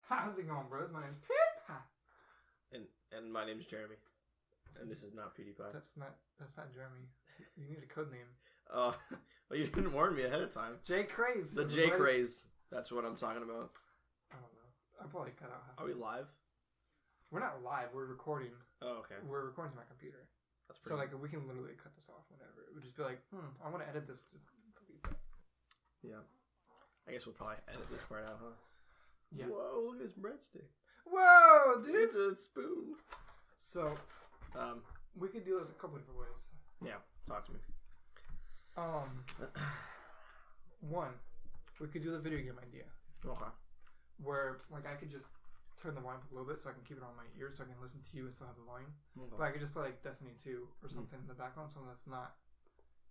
How's it going, bros? My name's PewDiePie. And my name's Jeremy. And this is not PewDiePie. That's not Jeremy. You need a code name. Oh, well, you didn't warn me ahead of time. JKraze. The JKraze. That's what I'm talking about. I don't know. I probably cut out half. Are we live? We're not live. We're recording. Oh, okay. We're recording to my computer. That's pretty. So like we can literally cut this off whenever. It would just be like, I want to edit this. Just delete that. Yeah. I guess we'll probably edit this part out, huh? Yeah. Whoa! Look at this breadstick. Whoa, dude! It's a spoon. So, we could do this a couple different ways. Yeah. Talk to me. One, we could do the video game idea. Okay. Where like I could just turn the volume up a little bit so I can keep it on my ears so I can listen to you and still have the volume. Okay. But I could just play like Destiny 2 or something in the background so that's not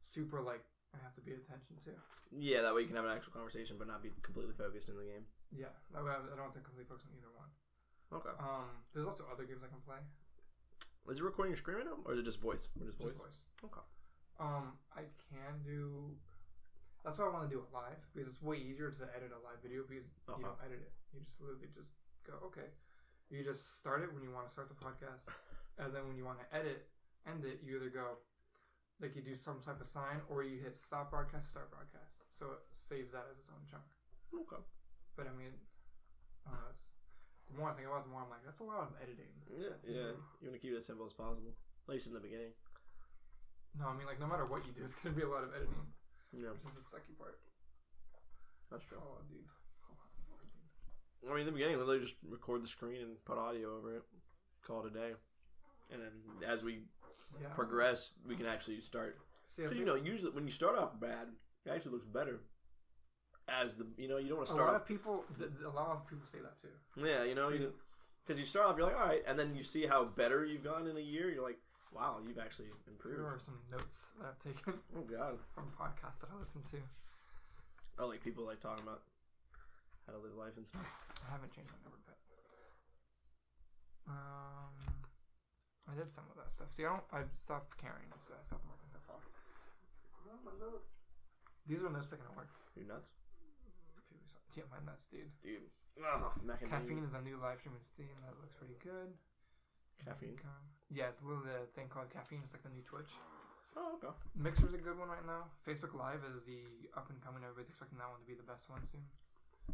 super like I have to pay attention to. Yeah, that way you can have an actual conversation but not be completely focused in the game. Yeah, that way I don't have to completely focus on either one. Okay. There's also other games I can play. Is it recording your screen right now, or is it just voice? Just voice. Okay. I can do. That's why I want to do it live because it's way easier to edit a live video because you don't edit it. You just literally just go okay. You just start it when you want to start the podcast, and then when you want to end it, you either go like you do some type of sign or you hit stop broadcast, start broadcast. So it saves that as its own chunk. Okay. But I mean, the more I think about it, the more I'm like, that's a lot of editing. Yeah, yeah. You want to keep it as simple as possible, at least in the beginning. No, I mean, like, no matter what you do, it's going to be a lot of editing. Yeah. Which is the sucky part. That's true. Oh, dude. I mean, in the beginning, literally just record the screen and put audio over it. Call it a day. And then as we progress, we can actually start. Because, usually when you start off bad, it actually looks better. As the, you don't want to start a lot of people say that too. Yeah, because you start off, you're like, all right, and then you see how better you've gone in a year, you're like, wow, you've actually improved. Here are some notes that I've taken. Oh god, from podcasts that I listen to. Oh, like people like talking about how to live life and stuff. I haven't changed my number bit. I did some of that stuff. See, I stopped carrying, so I stopped marking stuff off. My notes. These are notes that can work. You're nuts. Yeah, my nuts, dude. Caffeine is a new live streaming Steam that looks pretty good. Caffeine? Yeah, it's literally the thing called Caffeine. It's like the new Twitch. Oh, okay. Mixer's a good one right now. Facebook Live is the up and coming. Everybody's expecting that one to be the best one soon.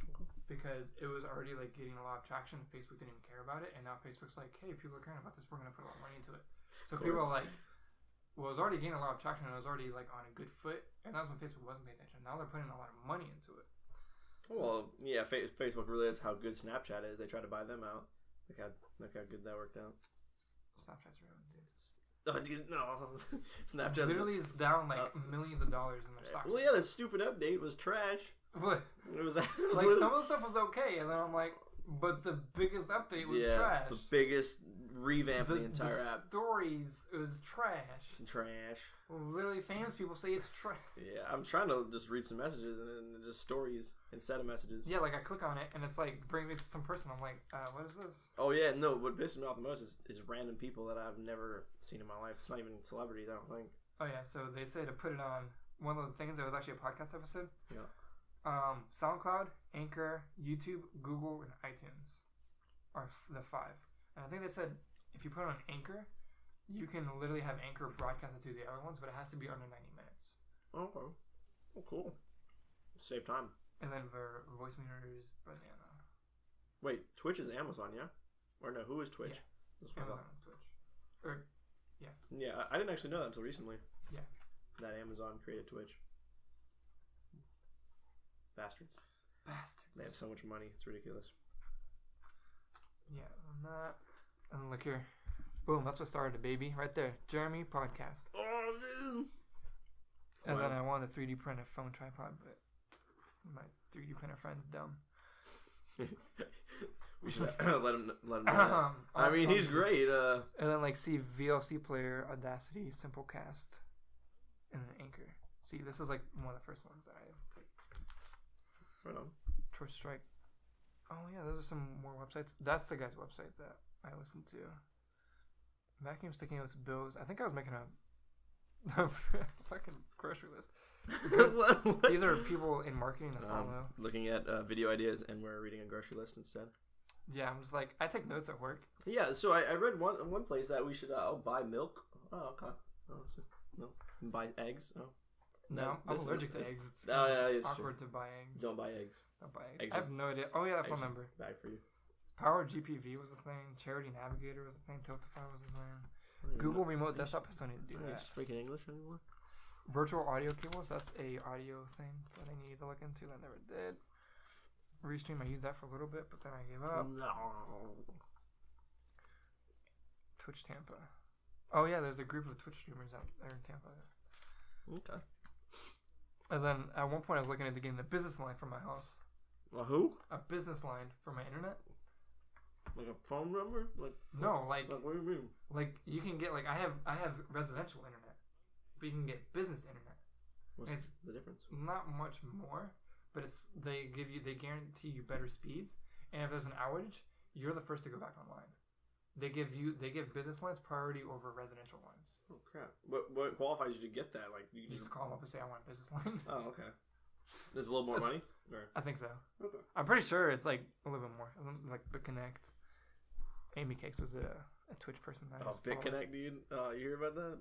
Okay. Because it was already like getting a lot of traction. Facebook didn't even care about it, and now Facebook's like, hey, people are caring about this. We're gonna put a lot of money into it. So people are like, well, it was already getting a lot of traction, and it was already like on a good foot, and that's when Facebook wasn't paying attention. Now they're putting a lot of money into it. Well, yeah, Facebook really is how good Snapchat is. They try to buy them out. Look how good that worked out. Snapchat's ruined, dude. No, Snapchat literally is down like millions of dollars in their stock. Well, yeah, that stupid update was trash. What? It was like some of the stuff was okay, and then I'm like, but the biggest update was trash. The biggest revamp of the entire app. Stories was trash. Trash. Literally, famous people say it's trash. Yeah, I'm trying to just read some messages and then just stories instead of messages. Yeah, like I click on it and it's like bring me to some person. I'm like, what is this? Oh yeah, no. What pisses me off the most is random people that I've never seen in my life. It's not even celebrities, I don't think. Oh yeah, so they say to put it on one of the things. It was actually a podcast episode. Yeah. SoundCloud, Anchor, YouTube, Google, and iTunes are the 5. And I think they said if you put it on Anchor, you can literally have Anchor broadcast it to the other ones, but it has to be under 90 minutes. Okay. Oh, cool. Save time. And then for voice meters, banana. Wait, Twitch is Amazon, yeah? Or no, who is Twitch? Yeah. Amazon and Twitch. Yeah. Yeah, I didn't actually know that until recently. Yeah. That Amazon created Twitch. Bastards. They have so much money. It's ridiculous. Yeah, I'm not. And look here. Boom, that's what started the baby. Right there. Jeremy Podcast. Oh, dude. And then I wanted a 3D print a phone tripod, but my 3D printer friend's dumb. We should let him know. I mean, he's great. And then like see VLC player, Audacity, Simplecast, and then Anchor. See, this is like one of the first ones that I like. Right on. Torch Strike. Oh yeah, those are some more websites. That's the guy's website that I listen to. Vacuum sticking notes bills. I think I was making a fucking grocery list. These are people in marketing that follow. Looking at video ideas, and we're reading a grocery list instead. Yeah, I'm just like, I take notes at work. Yeah, so I read one place that we should buy milk. Oh, okay. No. Buy eggs. Oh. No, I'm allergic to eggs. It's awkward to buy eggs. Don't buy eggs. I have no idea. Oh, yeah, I remember. Bad for you. Power GPV was a thing. Charity Navigator was a thing. Tiltify was a thing. Google Remote Desktop has something to do that. Speaking English anymore? Virtual audio cables. That's a audio thing that I needed to look into. I never did. Restream, I used that for a little bit, but then I gave up. No. Twitch Tampa. Oh, yeah, there's a group of Twitch streamers out there in Tampa. Okay. And then at one point I was looking into getting a business line for my house. A who? A business line for my internet. Like a phone number? No, like what do you mean? Like you can get I have residential internet, but you can get business internet. What's the difference? Not much more, but they guarantee you better speeds, and if there's an outage, you're the first to go back online. They give business lines priority over residential lines. Oh crap! What qualifies you to get that? Like you just call them up and say I want a business line. Oh, okay. There's a little more money. Or? I think so. Okay. I'm pretty sure it's like a little bit more. Like BitConnect. Amy Cakes was a Twitch person. BitConnect, dude. You hear about that?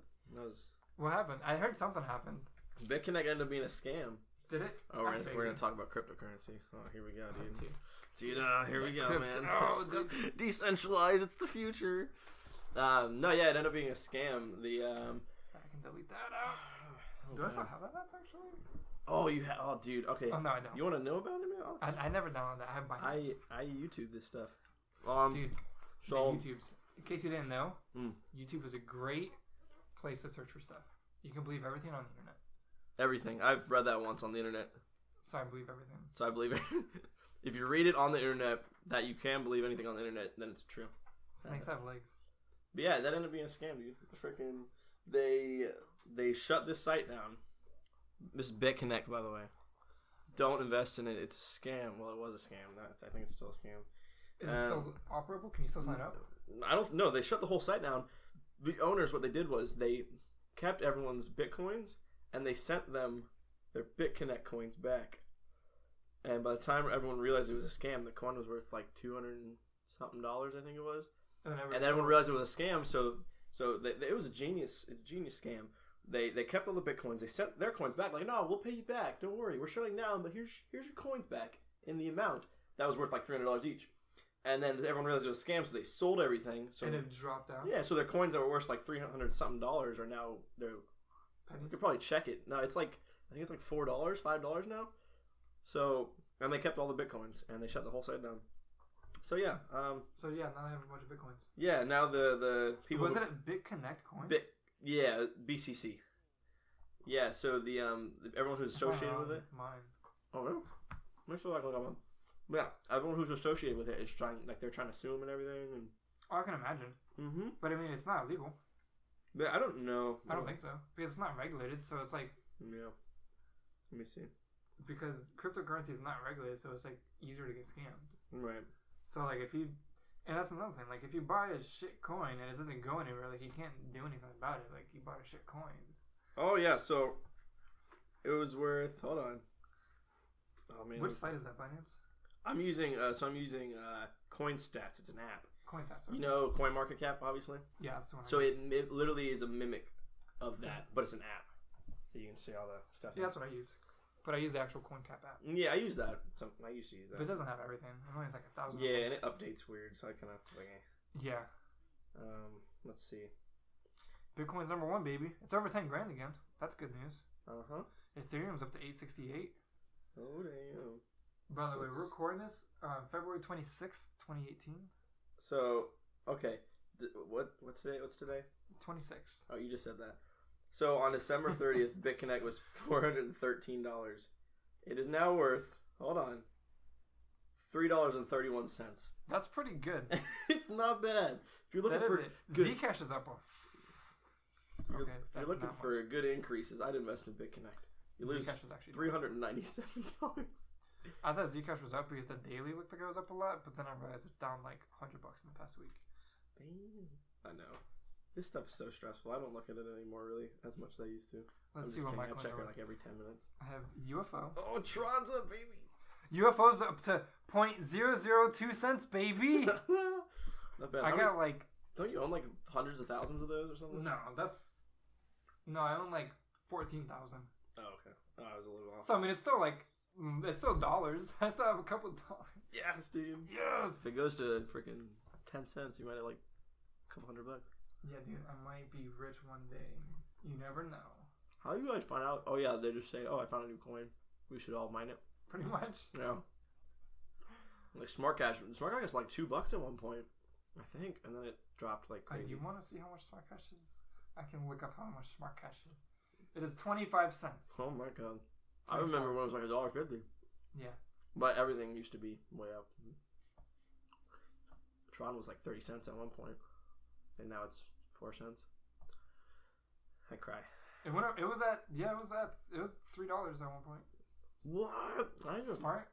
What happened? I heard something happened. BitConnect ended up being a scam. Did it? Oh, we're gonna talk about cryptocurrency. Oh, here we go, dude. Dude, here we go, man. Oh, dude. Decentralized, it's the future. No, yeah, it ended up being a scam. I can delete that out. Do I still have that app actually? Oh, you have. Oh, dude. Okay. Oh no, I don't. You want to know about it? I never downloaded that. I have Binance. I YouTube this stuff. Dude. So YouTube's. In case you didn't know, YouTube is a great place to search for stuff. You can believe everything on the internet. Everything. I've read that once on the internet. So I believe everything. So I believe it. If you read it on the internet that you can believe anything on the internet, then it's true. Snakes have legs. But yeah, that ended up being a scam, dude. Freaking, they shut this site down. This is BitConnect, by the way. Don't invest in it. It's a scam. Well, it was a scam. I think it's still a scam. Is it still operable? Can you still sign up? I don't know. They shut the whole site down. The owners, what they did was they kept everyone's Bitcoins and they sent them their BitConnect coins back. And by the time everyone realized it was a scam, the coin was worth like $200 and something, I think it was. And everyone realized it was a scam. So it was a genius scam. They kept all the Bitcoins. They sent their coins back. Like, no, we'll pay you back. Don't worry. We're shutting down, but here's your coins back in the amount. That was worth like $300 each. And then everyone realized it was a scam, so they sold everything. So, and it dropped out? Yeah, so their coins that were worth like $300 something are now, you could probably check it. No, it's like, I think it's like $4, $5 now. So, and they kept all the Bitcoins, and they shut the whole site down. So yeah. Now they have a bunch of Bitcoins. Yeah, now the people... Was it a BitConnect coin? Yeah, BCC. Yeah, so the everyone who's associated with it... Mine. Oh, really? Make sure I look on. Yeah, everyone who's associated with it is they're trying to sue them and everything. And... Oh, I can imagine. Mm-hmm. But I mean, it's not illegal. But I don't know. I don't think so. Because it's not regulated, so it's like... Yeah. Let me see. Because cryptocurrency is not regulated, so it's like easier to get scammed. Right. So like if you... And that's another thing. Like if you buy a shit coin and it doesn't go anywhere, like you can't do anything about it. Like you bought a shit coin. Oh, yeah, so... It was worth... Hold on. Oh, man. Which site is that, Binance? I'm using CoinStats. It's an app. CoinStats. Okay. You know CoinMarketCap, obviously. Yeah, that's the one. So it literally is a mimic of that, but it's an app, so you can see all the stuff. Yeah, that's what I use. But I use the actual CoinCap app. Yeah, I use that. I used to use that. But it doesn't have everything. It only has like 1,000. Yeah, and it updates weird, so I kind of like. Yeah. Let's see. Bitcoin's #1, baby. It's over 10 grand again. That's good news. Ethereum's up to 868. Oh damn. By the way, we're recording this February 26th, 2018. So, okay. What's today? What's today? 26. Oh, you just said that. So, on December 30th, BitConnect was $413. It is now worth, hold on, $3.31. That's pretty good. It's not bad. If you're looking for good... Zcash is up. If you're looking for good increases, I'd invest in BitConnect. You lose $397. I thought Zcash was up because the daily looked like it was up a lot, but then I realized it's down like $100 in the past week. Damn. I know. This stuff is so stressful. I don't look at it anymore really as much as I used to. Let's see what my I check it like every 10 minutes. I have UFO. Oh, Tron's up, baby. UFOs up to 0.002 cents, baby. Not bad. I got like. Don't you own like hundreds of thousands of those or something? No, I own like 14,000. Oh, okay. Oh, I was a little off. So I mean, it's still dollars. I still have a couple of dollars. Yes, dude. Yes. If it goes to freaking 10 cents, you might have like a couple $100. Yeah, dude. I might be rich one day. You never know. How do you guys find out? Oh yeah, they just say, "Oh, I found a new coin. We should all mine it." Pretty much. Yeah. Like Smart Cash is like $2 at one point, I think, and then it dropped like crazy. Do you want to see how much Smart Cash is? I can look up how much Smart Cash is. It is 25 cents. Oh my god! 24. I remember when it was like $1.50. Yeah. But everything used to be way up. Tron was like 30 cents at one point, and now it's 4 cents. I cry. It went up. It was $3 at one point. What? I know. Smart.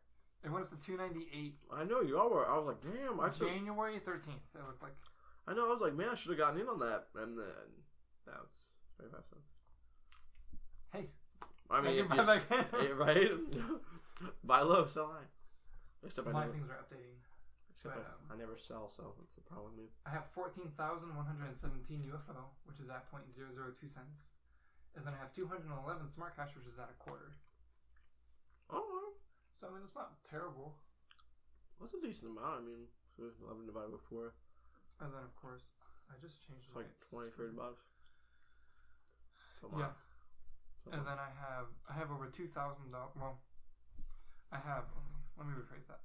It went up to $2.98. I know you all were. I was like, damn. January 13th. It was like. I know. I was like, man, I should have gotten in on that, and then that was 25 cents. Hey. I mean, if you right, buy low, sell high. Except my things are updating. Except I never sell, so that's the problem with me. I have 14,117 UFO, which is at 0.002 cents. And then I have 211 Smart Cash, which is at a quarter. Oh. So, I mean, it's not terrible. That's a decent amount. I mean, 11 divided by 4. And then, of course, I just changed it's like $20, $30. Yeah. And then I have over $2,000. Well, I have. Let me rephrase that.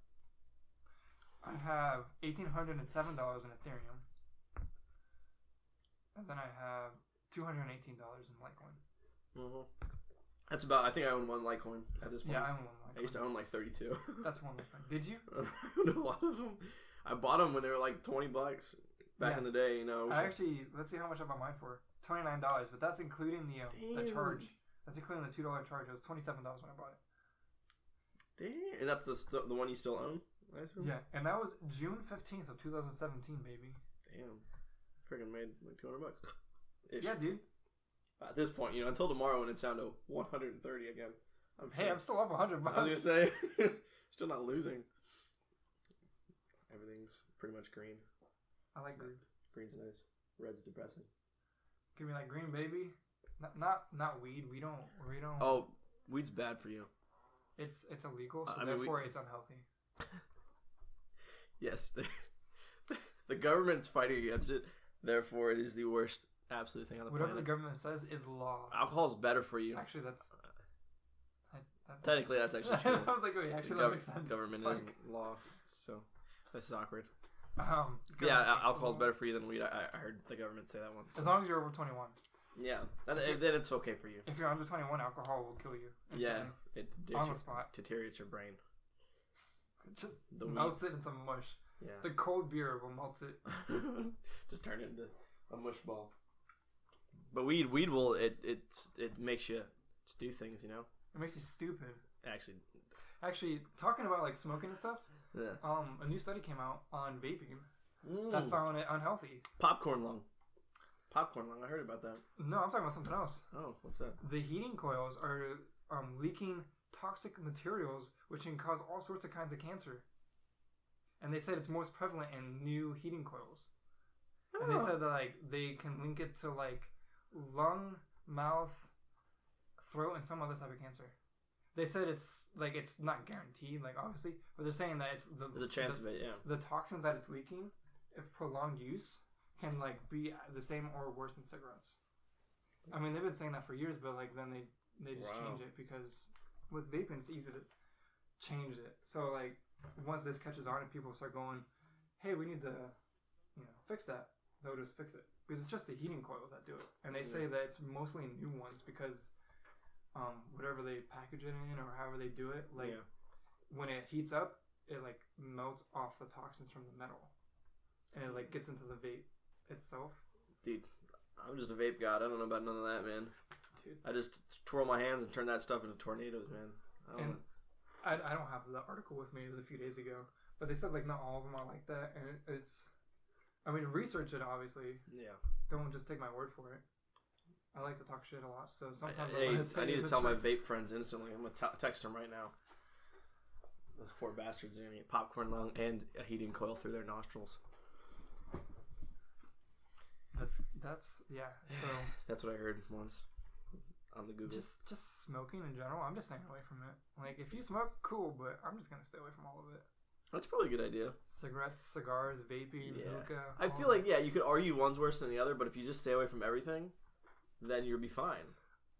I have $1,807 in Ethereum, and then I have $218 in Litecoin. Mm-hmm. That's about. I think I own one Litecoin at this point. Yeah, I own one Litecoin. I used to own like 32. That's one Litecoin. Did you? I own a lot of them. I bought them when they were like $20 back in the day. You know. I actually. Let's see how much I bought mine for. $29, but that's including the charge. That's including the $2 charge. It was $27 when I bought it. Damn. And that's the one you still own? I assume? Yeah, and that was June 15th of 2017, baby. Damn. Freaking made like $200. Ish. Yeah, dude. At this point, until tomorrow when it's down to 130 again. I'm still up $100. I was gonna say, still not losing. Everything's pretty much green. I like green. Green's nice. Red's depressing. Give me like green, baby. Not weed. We don't. Oh, weed's bad for you. It's illegal, so therefore it's unhealthy. Yes, the government's fighting against it. Therefore, it is the worst absolute thing on the planet. Whatever the government says is law. Alcohol's better for you. Actually, that's technically that's actually true. I was like, wait, actually, that makes sense. Government is law, so this is awkward. Yeah, alcohol's better for you than weed. I heard the government say that once. As long as you're over 21. Yeah, then it's okay for you. If you're under 21, alcohol will kill you. Yeah, it on the spot deteriorates your brain. It just melts it into mush. Yeah, the cold beer will melt it. Just turn it into a mush ball. But weed will it makes you just do things, It makes you stupid. Actually, talking about like smoking and stuff. Yeah. A new study came out on vaping that found it unhealthy. Popcorn lung. I heard about that. No, I'm talking about something else. Oh, what's that? The heating coils are leaking toxic materials, which can cause all sorts of kinds of cancer. And they said it's most prevalent in new heating coils. Oh. And they said that they can link it to lung, mouth, throat, and some other type of cancer. They said it's not guaranteed, obviously, but they're saying that there's a chance of it, yeah. The toxins that it's leaking, if prolonged use, can be the same or worse than cigarettes. I mean, they've been saying that for years, but then they just change it because with vaping it's easy to change it. So once this catches on and people start going, hey, we need to fix that, they'll just fix it because it's just the heating coils that do it. And they say that it's mostly new ones because whatever they package it in or however they do it, when it heats up, it melts off the toxins from the metal and it gets into the vape itself. Dude, I'm just a vape god. I don't know about none of that, man. Dude, I just twirl my hands and turn that stuff into tornadoes, man. I don't have the article with me. It was a few days ago, but they said not all of them are like that, and it's. I mean, research it obviously. Yeah. Don't just take my word for it. I like to talk shit a lot, so sometimes I need to tell my vape friends instantly. I'm gonna text them right now. Those poor bastards are gonna get popcorn lung and a heating coil through their nostrils. That's yeah. So that's what I heard once on the Google. Just smoking in general. I'm just staying away from it. Like if you smoke, cool, but I'm just gonna stay away from all of it. That's probably a good idea. Cigarettes, cigars, vaping, hookah. I feel like you could argue one's worse than the other, but if you just stay away from everything, then you'll be fine.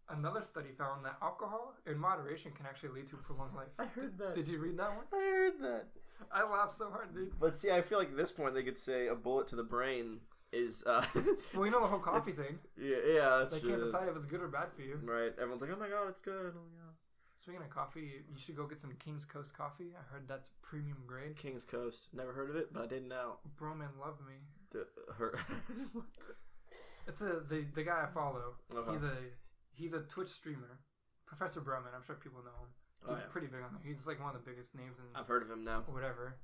Another study found that alcohol in moderation can actually lead to prolonged life. I heard that. Did you read that one? I heard that. I laughed so hard, dude. But see, I feel like at this point they could say a bullet to the brain is. Well, you know the whole coffee thing. Yeah, that's They can't decide if it's good or bad for you. Right. Everyone's like, oh my god, it's good. Oh yeah. Speaking of coffee, you should go get some King's Coast coffee. I heard that's premium grade. King's Coast. Never heard of it, but I did now. Bro, man, love me. It's the guy I follow. He's a Twitch streamer, Professor Broman. I'm sure people know him. He's pretty big on there. He's like one of the biggest names in. I've heard of him now. Whatever.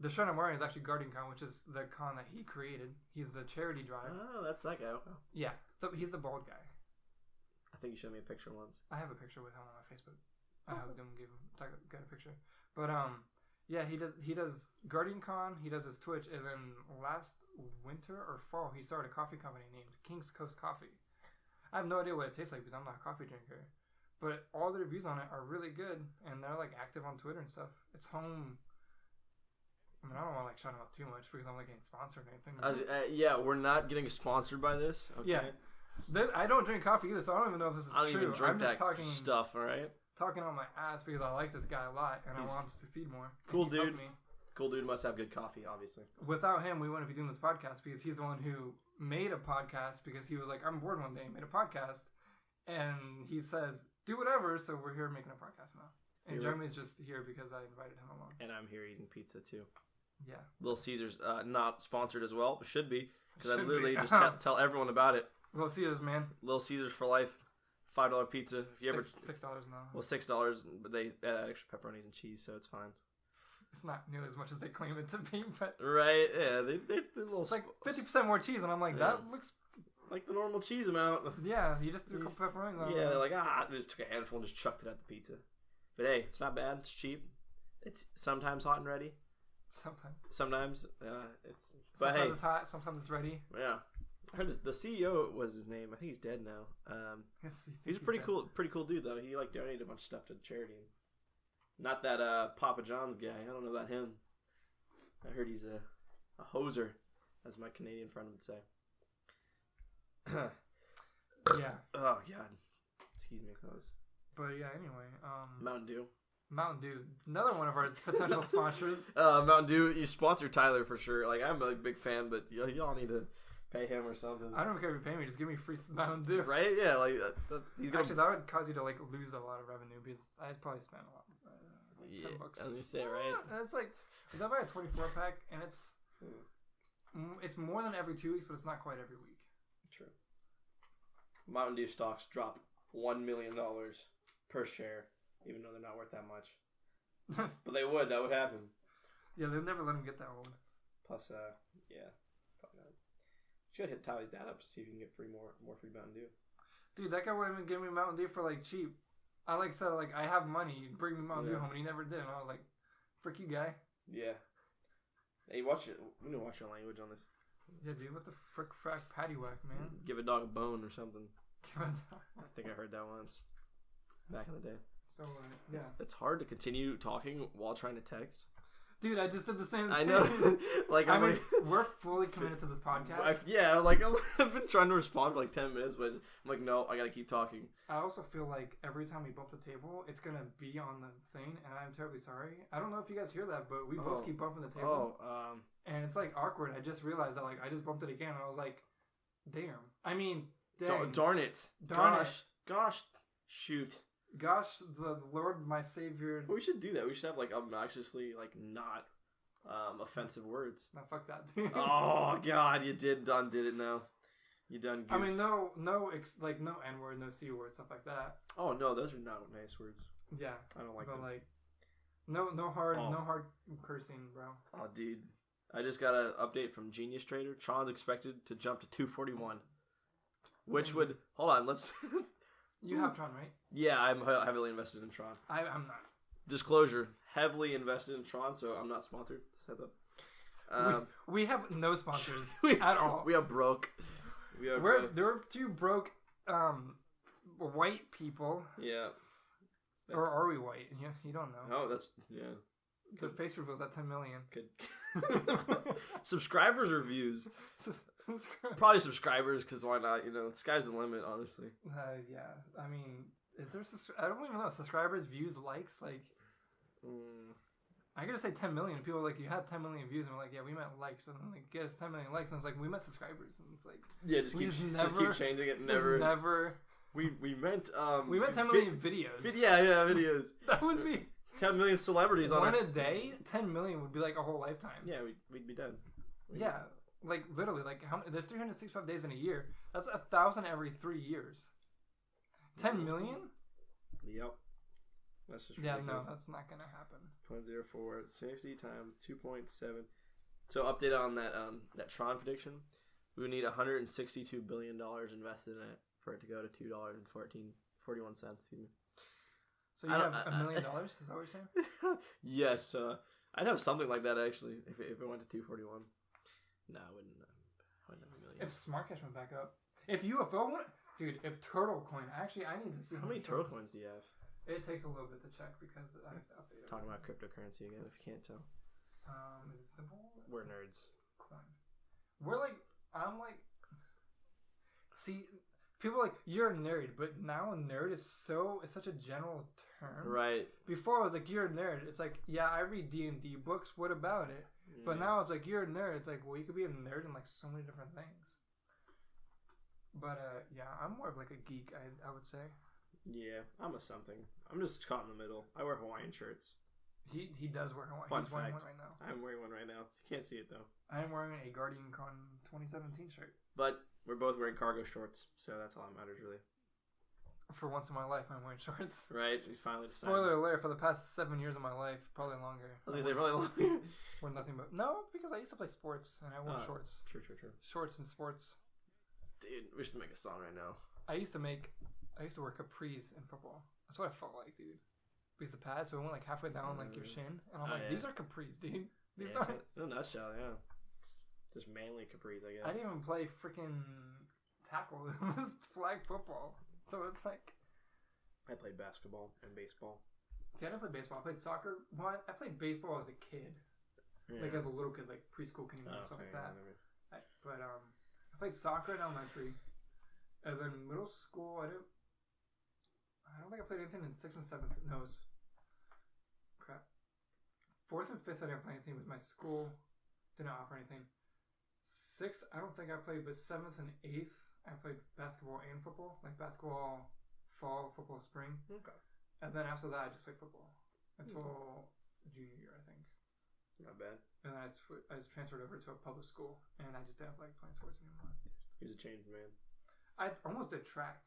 The shirt I'm wearing is actually Guardian Con, which is the con that he created. He's the charity drive. Oh, that's that guy. Okay. Yeah, so he's the bald guy. I think you showed me a picture once. I have a picture with him on my Facebook. I hugged him, got a picture. But yeah, he does Guardian Con. He does his Twitch, and then last winter or fall, he started a coffee company named King's Coast Coffee. I have no idea what it tastes like because I'm not a coffee drinker. But all the reviews on it are really good, and they're like active on Twitter and stuff. It's home. I mean, I don't want to like shout him out too much because I'm like getting sponsored or anything. Yeah, we're not getting sponsored by this. Okay. Yeah, I don't drink coffee either, so I don't even know if this is true. I don't even drink that stuff. All right. Talking on my ass because I like this guy a lot and I want him to succeed more. Cool dude. Cool dude must have good coffee, obviously. Without him, we wouldn't be doing this podcast because he's the one who made a podcast because he was like, I'm bored one day, made a podcast, and he says, do whatever, so we're here making a podcast now. And Jeremy's just here because I invited him along. And I'm here eating pizza too. Yeah. Little Caesars, not sponsored as well, but should be because I literally just tell everyone about it. Little Caesars, man. Little Caesars for life. $5 pizza. If you $6 now. Well, $6, but they add extra pepperonis and cheese, so it's fine. It's not nearly as much as they claim it to be, but right, yeah, they little. It's like 50% more cheese, and I'm like, that looks like the normal cheese amount. Yeah, you just threw a couple pepperonis on. Yeah, they're like they just took a handful and just chucked it at the pizza. But hey, it's not bad. It's cheap. It's sometimes hot and ready. Sometimes it's. But sometimes it's hot. Sometimes it's ready. Yeah. I heard the CEO was his name. I think he's dead now. He's a pretty cool dude though. He like donated a bunch of stuff to charity. Not that Papa John's guy. I don't know about him. I heard he's a hoser, as my Canadian friend would say. Yeah. Oh God. Excuse me, cuz. But yeah. Anyway. Mountain Dew. Mountain Dew, another one of our potential sponsors. Mountain Dew, you sponsor Tyler for sure. Like I'm a big fan, but y'all need to pay him or something. I don't care if you pay me, just give me free Mountain Dew. Right? Yeah, like actually that would cause you to like lose a lot of revenue because I'd probably spend a lot. Yeah, $10. as you say, right? And it's like, I buy a 24 pack, and it's more than every 2 weeks, but it's not quite every week. True. Mountain Dew stocks drop $1 million per share, even though they're not worth that much. But they would. That would happen. Yeah, they'll never let them get that old. Plus, yeah, probably not. You should hit Tyler's dad up to see if you can get more free Mountain Dew. Dude, that guy wouldn't even give me Mountain Dew for like cheap. I said I have money, bring me Mountain Dew home, and he never did. And I was like, frick you, guy. Yeah. Hey, watch it. We need to watch your language on this. Yeah, dude, what the frick frack patty whack, man? Give a dog a bone or something. Give a dog. I think I heard that once. Back in the day. So, yeah. It's hard to continue talking while trying to text. Dude, I just did the same thing. I know. We're fully committed to this podcast. I've been trying to respond for like 10 minutes, but I'm like, no, I gotta keep talking. I also feel like every time we bump the table, it's gonna be on the thing, and I'm terribly sorry. I don't know if you guys hear that, but we both keep bumping the table. And it's like awkward. I just realized that I just bumped it again, and I was like, damn. I mean, dang. Darn it. Gosh. Shoot. Gosh, the Lord, my Savior. We should do that. We should have like obnoxiously not offensive words. No, fuck that, dude. Oh God, you undid it now. You done. Goofs. I mean, no N-word, no C-word, stuff like that. Oh no, those are not nice words. Yeah, I don't like but them. Like, no hard cursing, bro. Oh, dude, I just got an update from Genius Trader. Tron's expected to jump to 241, which would hold on. Let's. You have Tron, right? Yeah, I'm heavily invested in Tron. I'm not. disclosure, heavily invested in Tron, so I'm not sponsored. We have no sponsors at all. We are broke. We're two broke white people. Yeah. Or are we white? Yeah, you don't know. Oh, that's The face reveal is at 10 million. Good. Subscribers or views? Probably subscribers, because why not? You know, the sky's the limit, honestly. Yeah. I mean, is there... I don't even know. Subscribers, views, likes? Like... I gotta say 10 million. And people are like, you had 10 million views. And we're like, yeah, we meant likes. And I'm like, yes, 10 million likes. And I was like, we meant subscribers. And it's like... Yeah, just keep changing it. Never... We meant... we meant 10 million videos. Yeah, videos. That would be... 10 million celebrities on a day. 10 million would be like a whole lifetime. Yeah, we'd be dead. Yeah, like literally, like how there's 365 days in a year. That's 1,000 every 3 years. 10 million? Yep. That's just ridiculous. Yeah, no, that's not gonna happen. 0.04 60 times 2.7. So update on that Tron prediction. We would need $162 billion invested in it for it to go to $2.41. Excuse me. So you have $1 million? Is that what you're saying? Yes. I'd have something like that actually if it went to 241. No, I wouldn't have $1 million. If Smart Cash went back up, if UFO went, dude, if Turtle Coin, actually, I need to see how many Turtle Coins do you have? It takes a little bit to check because I have to update it. Talking about cryptocurrency again, if you can't tell. Is it simple? We're nerds. Coin. I'm like, see, people are like, you're a nerd, but now nerd is such a general term. Right. Before I was like, you're a nerd. It's like, yeah, I read D&D books. What about it? Yeah. But now it's like, you're a nerd. It's like, well, you could be a nerd in like so many different things. But yeah, I'm more of like a geek, I would say. Yeah, I'm a something. I'm just caught in the middle. I wear Hawaiian shirts. He does wear Hawaiian. Fun He's fact. wearing one right now. I'm wearing one right now. You can't see it though. I'm wearing a Guardian Con 2017 shirt. But we're both wearing cargo shorts, so that's all that matters really. For once in my life, I'm wearing shorts. Right, we finally decided. Spoiler alert, for the past 7 years of my life, probably longer. I was gonna say probably longer. We're nothing but... No, because I used to play sports, and I wore shorts. True. Shorts and sports. Dude, we should make a song right now. I used to wear capris in football. That's what I felt like, dude. Because the pads, so it went like halfway down like your shin, and I'm like, these are capris, dude. These are in a nutshell, yeah. It's just manly capris, I guess. I didn't even play freaking tackle. It was flag football, so it's like. I played basketball and baseball. See, I didn't play baseball. I played soccer. Well, I played baseball as a kid, like as a little kid, like preschool kid and stuff like that. I played soccer in elementary, and then middle school I don't think I played anything in 6th and 7th. No, it was crap. 4th and 5th I didn't play anything. It was my school didn't offer anything. 6th I don't think I played, but 7th and 8th I played basketball and football, like basketball fall, football spring. Okay. And then after that I just played football until junior year, I think. Not bad. And then I was transferred over to a public school, and I just didn't like playing sports anymore. He's a changed man. I almost did track.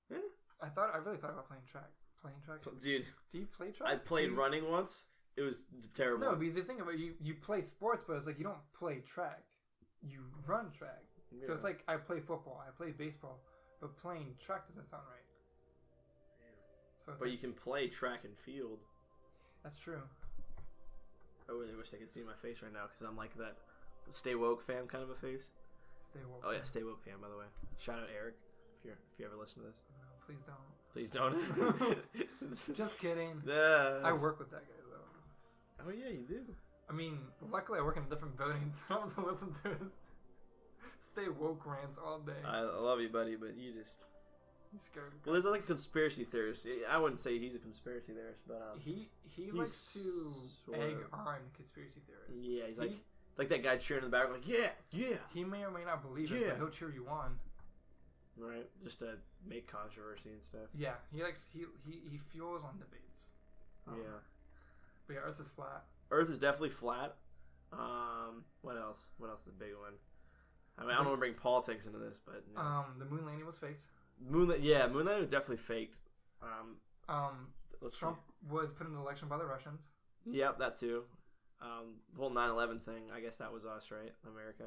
Yeah. I really thought about playing track. Dude. Do you play track? I played running once. It was terrible. No, because the thing about you play sports, but it's like you don't play track. You run track. Yeah. So it's like I play football, I play baseball, but playing track doesn't sound right. Yeah. So but you can play track and field. That's true. I really wish they could see my face right now because I'm like that Stay Woke fam kind of a face. Stay Woke. Oh yeah, Stay Woke fam, by the way. Shout out Eric if you ever listen to this. No, please don't. Please don't. Just kidding. Yeah. I work with that guy though. Oh yeah, you do. I mean, luckily I work in a different building, so I don't have to listen to his Stay Woke rants all day. I love you, buddy, but you just. He's scared. Well, there's like a conspiracy theorist. I wouldn't say he's a conspiracy theorist, but he likes to egg on conspiracy theorists. Yeah, he's like that guy cheering in the back, like yeah. He may or may not believe it, but he'll cheer you on. Right, just to make controversy and stuff. Yeah, he fuels on debates. Yeah. But yeah, Earth is flat. Earth is definitely flat. What else? What else is the big one? I mean, I don't want to bring politics into this, but the moon landing was faked. Moon landing was definitely faked. Trump was put in the election by the Russians. Yep, that too. The whole 9/11 thing, I guess that was us, right? America.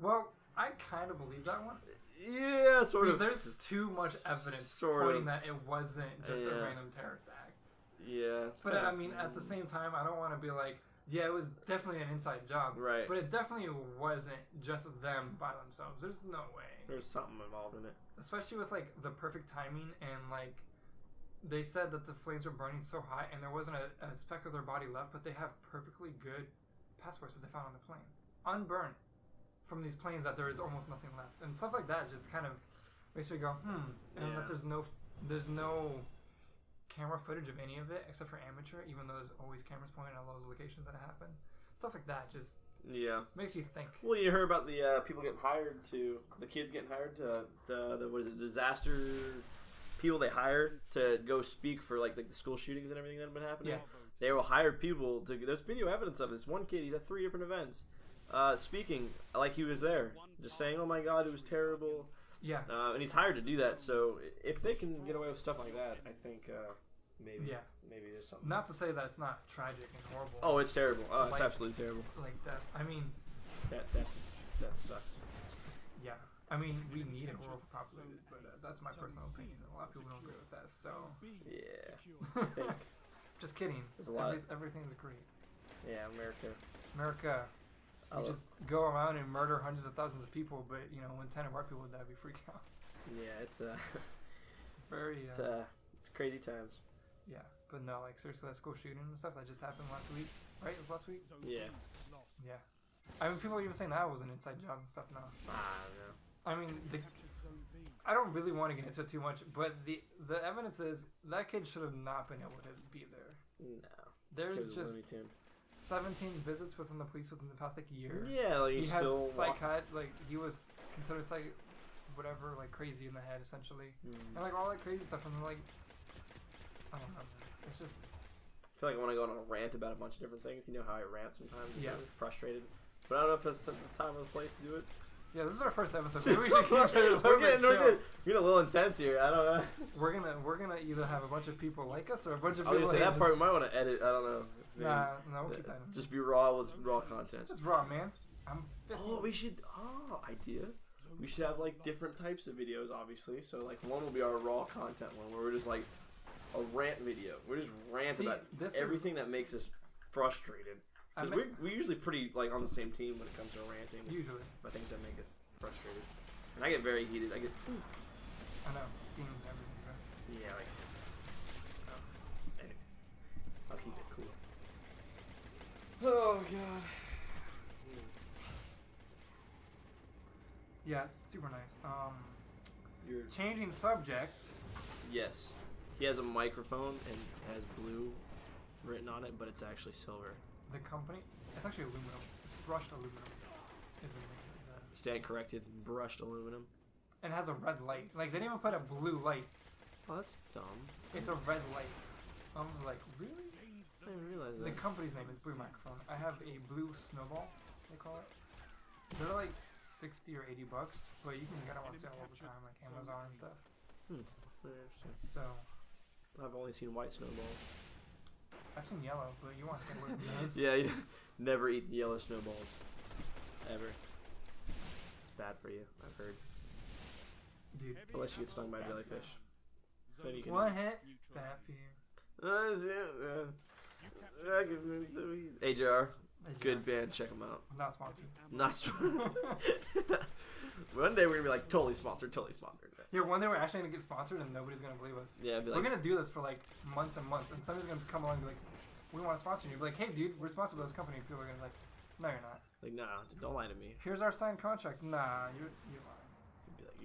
Well, I kind of believe that one. Yeah, sort of. Because there's too much evidence pointing that it wasn't just a random terrorist act. Yeah. But I mean, at the same time, I don't want to be like, yeah, it was definitely an inside job. Right. But it definitely wasn't just them by themselves. There's no way. There's something involved in it. Especially with, like, the perfect timing and, like, they said that the flames were burning so hot and there wasn't a speck of their body left, but they have perfectly good passports that they found on the plane. Unburned from these planes that there is almost nothing left. And stuff like that just kind of makes me go, And that there's no camera footage of any of it except for amateur, even though there's always cameras pointing at all those locations that it happened. Stuff like that just makes you think. Well, you heard about the people getting hired to, the kids getting hired to the what is it, disaster people they hired to go speak for like the school shootings and everything that have been happening. Yeah. They will hire people to. There's video evidence of this. One kid, he's at 3 different events, speaking like he was there, just saying, "Oh my God, it was terrible." Yeah. And he's hired to do that. So if they can get away with stuff like that, I think maybe there's something. Not to say that it's not tragic and horrible. Oh, it's terrible. Oh, it's absolutely terrible. Like that. I mean, that sucks. Yeah. I mean, we need a world populated, but that's my personal opinion. A lot of people don't agree with that. So. Yeah. I think. Just kidding. There's a lot. Everything's great. Yeah, America. You just go around and murder hundreds of thousands of people, but you know when 10 of our people die, we freak out. Yeah, it's very. It's crazy times. Yeah, but no, like seriously, that school shooting and stuff that just happened last week, right? It was last week. Yeah. Yeah. I mean, people are even saying that was an inside job and stuff now. I mean, I don't really want to get into it too much, but the evidence is that kid should have not been able to be there. No. There's just 17 visits within the police within the past like year. Yeah, like he had like he was considered whatever, like crazy in the head essentially, and like all that crazy stuff. And like, I don't know, man. It's just. I feel like I want to go on a rant about a bunch of different things. You know how I rant sometimes. Yeah. I'm frustrated, but I don't know if that's the time or the place to do it. Yeah, this is our first episode. Maybe we should keep it we're getting a little intense here. I don't know. We're gonna either have a bunch of people like us or a bunch of people. I was gonna say that part we might want to edit. I don't know. Maybe. No, we'll keep that in. Just be raw with raw content. Just raw, man. Idea. We should have like different types of videos, obviously. So like one will be our raw content one, where we're just like a rant video. We're just rant about everything that makes us frustrated. Because we're usually pretty like on the same team when it comes to ranting. Usually. About things that make us frustrated. And I get very heated. I know. Steam and everything, right? Yeah, like. Anyways. I'll keep it cool. Oh, God. Yeah, super nice. You're changing subject. Yes. He has a microphone and it has blue written on it, but it's actually silver. The company? It's actually aluminum. It's brushed aluminum. Stand corrected. Brushed aluminum. And has a red light. Like, they didn't even put a blue light. Oh, that's dumb. It's a red light. I was like, really? I didn't realize that. The company's name is Blue Microphone. I have a blue snowball, they call it. They're like $60 or $80, but you can get them on sale all the time, like Amazon and stuff. Very interesting. So. I've only seen white snowballs. I've seen yellow, but you want to stay away from those. Yeah, you never eat yellow snowballs. Ever. It's bad for you, I've heard. Dude. Unless you get stung by a jellyfish. Then you can. One hit, bad for you. AJR. Good band, check them out. Not sponsored. Not sponsored. One day we're gonna be like totally sponsored. Yeah, one day we're actually gonna get sponsored and nobody's gonna believe us. Yeah, we're gonna do this for like months and months, and somebody's gonna come along and be like, "We want to sponsor you." Be like, "Hey, dude, we're sponsored by this company." People are gonna be like, "No, you're not." Like, nah, don't lie to me. Here's our signed contract. Nah, you're lying. Be like,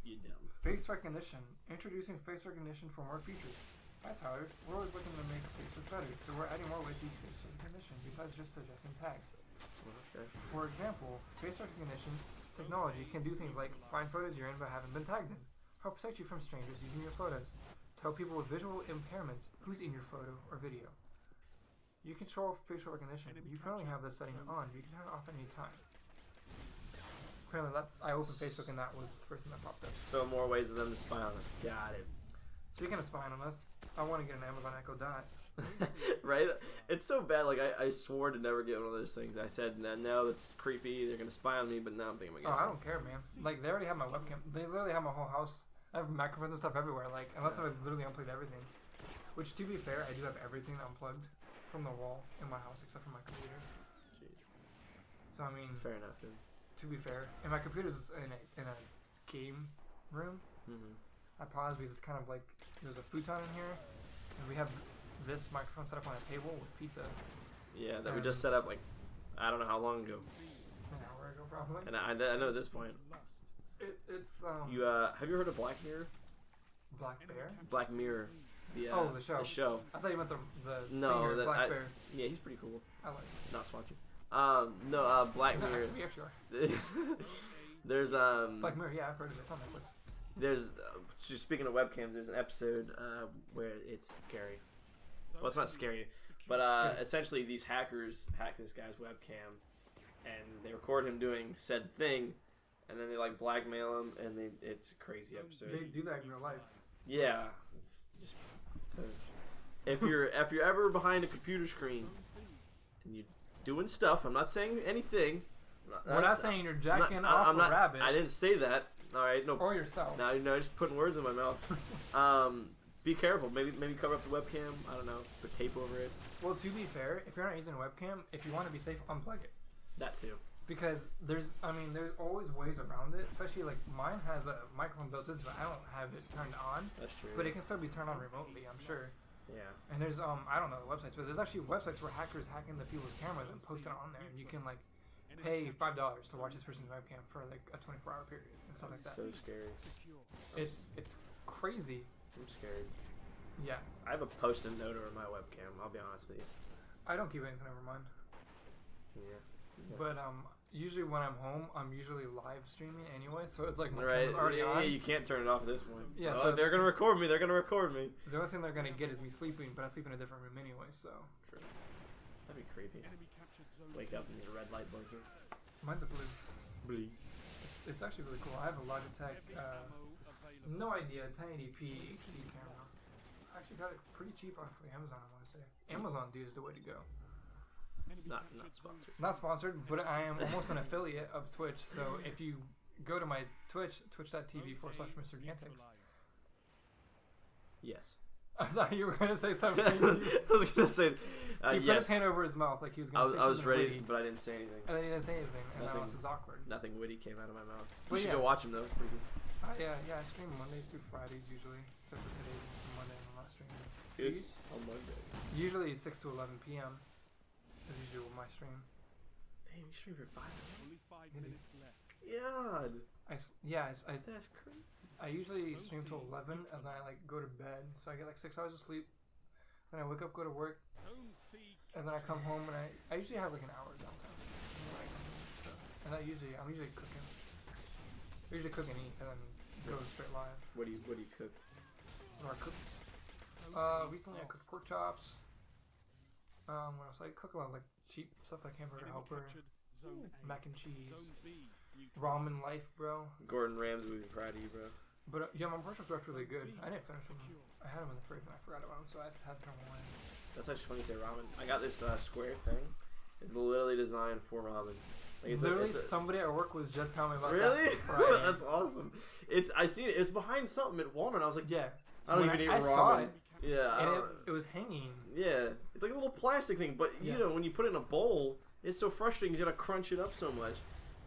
you're dumb. Face recognition. Introducing face recognition for more features. Hi, Tyler. We're always looking to make Facebook better, so we're adding more ways to use face recognition besides just suggesting tags. Okay. For example, face recognition technology can do things like find photos you're in but haven't been tagged in, help protect you from strangers using your photos, tell people with visual impairments who's in your photo or video. You control facial recognition. You currently have this setting on, but you can turn it off at any time. Apparently, I opened Facebook and that was the first thing that popped up. So more ways of them to spy on us. Got it. Speaking of spying on us, I want to get an Amazon Echo Dot. Right? It's so bad. Like, I swore to never get one of those things. I said, no, that's creepy. They're going to spy on me, but now I'm thinking about I don't care, man. Like, they already have my webcam. They literally have my whole house. I have microphones and stuff everywhere. Like, unless I literally unplugged everything. Which, to be fair, I do have everything unplugged from the wall in my house except for my computer. Jeez. So, I mean... Fair enough, dude. To be fair, and my computer's in a game room. Mm-hmm. I paused because it's kind of like there's a futon in here, and we have this microphone set up on a table with pizza. Yeah, that we just set up like I don't know how long ago. An hour ago, probably. And I know at this point. It's You have you heard of Black Mirror? Black Bear. Black Mirror. The show. The show. I thought you meant the singer, Black Bear. Yeah, he's pretty cool. I like it. Not sponsored. Black Mirror. We actually are. There's Black Mirror. Yeah, I've heard of it. It's on Netflix. There's speaking of webcams, there's an episode where it's scary. Well, it's not scary, but essentially these hackers hack this guy's webcam, and they record him doing said thing, and then they like blackmail him, and it's a crazy episode. They do that in real life. Yeah. So if you're ever behind a computer screen and you're doing stuff, I'm not saying anything. We're not saying you're jacking off a rabbit. I didn't say that. All right, no. Or yourself. No, just putting words in my mouth. Be careful. Maybe cover up the webcam. I don't know. Put tape over it. Well, to be fair, if you're not using a webcam, if you want to be safe, unplug it. That too. Because there's always ways around it. Especially like mine has a microphone built into it. I don't have it turned on. That's true. But it can still be turned on remotely, I'm sure. Yeah. And there's I don't know the websites, but there's actually websites where hackers hack into people's cameras and post it on there, and you can like pay $5 to watch this person's webcam for like a 24-hour period and stuff like that. So scary. It's crazy. I'm scared. Yeah. I have a post-it note over my webcam. I'll be honest with you. I don't keep anything over mine. Yeah. But usually when I'm home, I'm usually live streaming anyway, so it's like my right. camera's already on. Yeah, you can't turn it off at this point. Yeah. So they're gonna record me. They're gonna record me. The only thing they're gonna get is me sleeping, but I sleep in a different room anyway, so. True. That'd be creepy. Wake up and there's a red light blinking. Mine's a blue. Blue. It's actually really cool. I have a Logitech, no idea, 1080p HD camera. I actually got it pretty cheap off of Amazon, I want to say. Amazon, dude, is the way to go. Not sponsored. Not sponsored, but I am almost an affiliate of Twitch, so if you go to my Twitch, twitch.tv/Mr. Jantix. Yes. I thought you were going to say something. I was going to say, he put his hand over his mouth like he was going to say something. I was ready, witty, but I didn't say anything. And then he didn't say anything, and that was awkward. Nothing witty came out of my mouth. But you should go watch him, though. It's pretty good. Yeah, I stream Mondays through Fridays usually, except for today. It's Monday and I'm not streaming. It's on Monday. Usually 6 to 11 p.m. is usually my stream. Damn, you stream for 5 minutes? Only 5 minutes left. God. That's crazy. I usually stream till 11 as I like go to bed, so I get like 6 hours of sleep. Then I wake up, go to work, and then I come home and I usually have like an hour downtime. And I'm usually cooking. I usually cook and eat, and then go straight live. What do you cook? What do I cook? Recently I cooked pork chops. What else? I cook a lot of like cheap stuff like hamburger helper, mac and cheese, ramen life, bro. Gordon Ramsay would be proud of you, bro. But yeah, my pork chops were actually really good. I didn't finish them. I had them in the fridge and I forgot about them, so I had to throw them away. That's actually funny you say ramen. I got this square thing. It's literally designed for ramen. Like Somebody at work was just telling me about really? that. Really? That's awesome. I see it. It's behind something at Walmart. I was like, yeah. I don't even eat ramen. Saw it. Yeah. And it was hanging. Yeah. It's like a little plastic thing, but you know, when you put it in a bowl, it's so frustrating. You gotta crunch it up so much.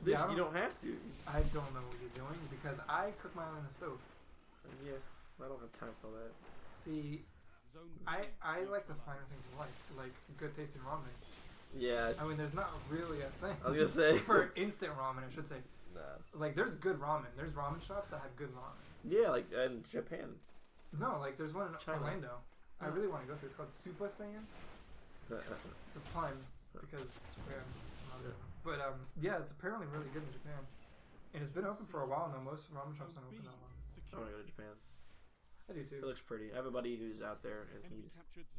This you don't have to. I don't know what you're doing because I cook mine on the stove. Yeah. I don't have time for that. See, I like the finer things in life, like good tasting ramen. Yeah. I mean, there's not really a thing. I was gonna say for instant ramen, I should say. Nah. Like, there's good ramen. There's ramen shops that have good ramen. Yeah, like in Japan. No, like there's one in China. Orlando. I really want to go to. It's called Super Saiyan. It's a pun because Japan. But yeah, it's apparently really good in Japan, and it's been open for a while now. Most ramen shops don't open that long. I want to go to Japan. I do too. It looks pretty. I have a buddy who's out there and he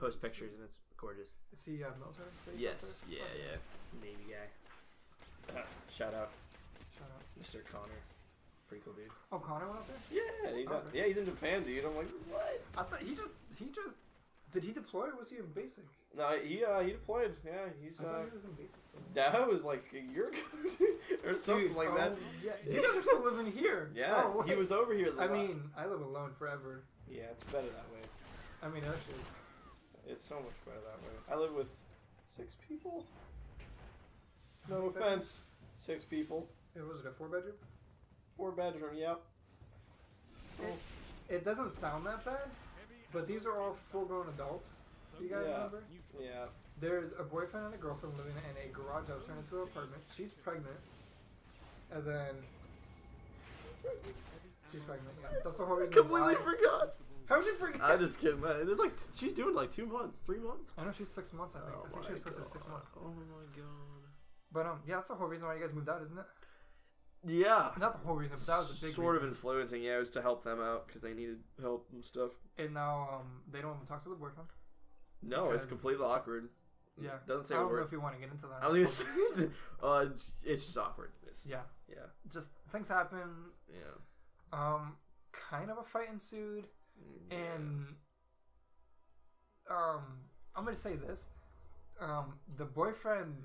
posts pictures and it's gorgeous. Is he military? Yes. Yeah. Navy guy. Shout out. Shout out. Mr. Connor. Pretty cool dude. Oh, Connor went out there? Yeah, he's out. Yeah, he's in Japan, dude. I'm like, what? I thought he just did he deploy or was he in basic? No, he deployed. Yeah, he's. I thought he was in basic. That was like a year ago, dude, or something like that. Yeah, you guys are still living here. Yeah, he was over here. I mean, I live alone forever. Yeah, it's better that way. I mean, actually, it's so much better that way. I live with 6 people. No offense, 6 people. Was it a 4-bedroom? 4-bedroom, yep. It doesn't sound that bad, but these are all full-grown adults. You guys remember? Yeah. There's a boyfriend and a girlfriend living in a garage that was turned into an apartment. She's pregnant. And then... She's pregnant, yeah. That's the whole reason. I completely forgot. How did you forget? I'm just kidding, man. It's like, she's doing like 2 months, 3 months. I know she's 6 months, I think. I think she was supposed to be 6 months. Oh my god. But, yeah, that's the whole reason why you guys moved out, isn't it? Yeah. Not the whole reason, but that was the big sort reason. of influencing, yeah. It was to help them out because they needed help and stuff. And now, they don't want to talk to the boyfriend. No, it's completely awkward. Yeah. Doesn't say I a don't word. know if you want to get into that. I was it's just awkward. Yeah. Yeah. Just things happen. Yeah. Kind of a fight ensued, yeah. and I'm gonna say this. The boyfriend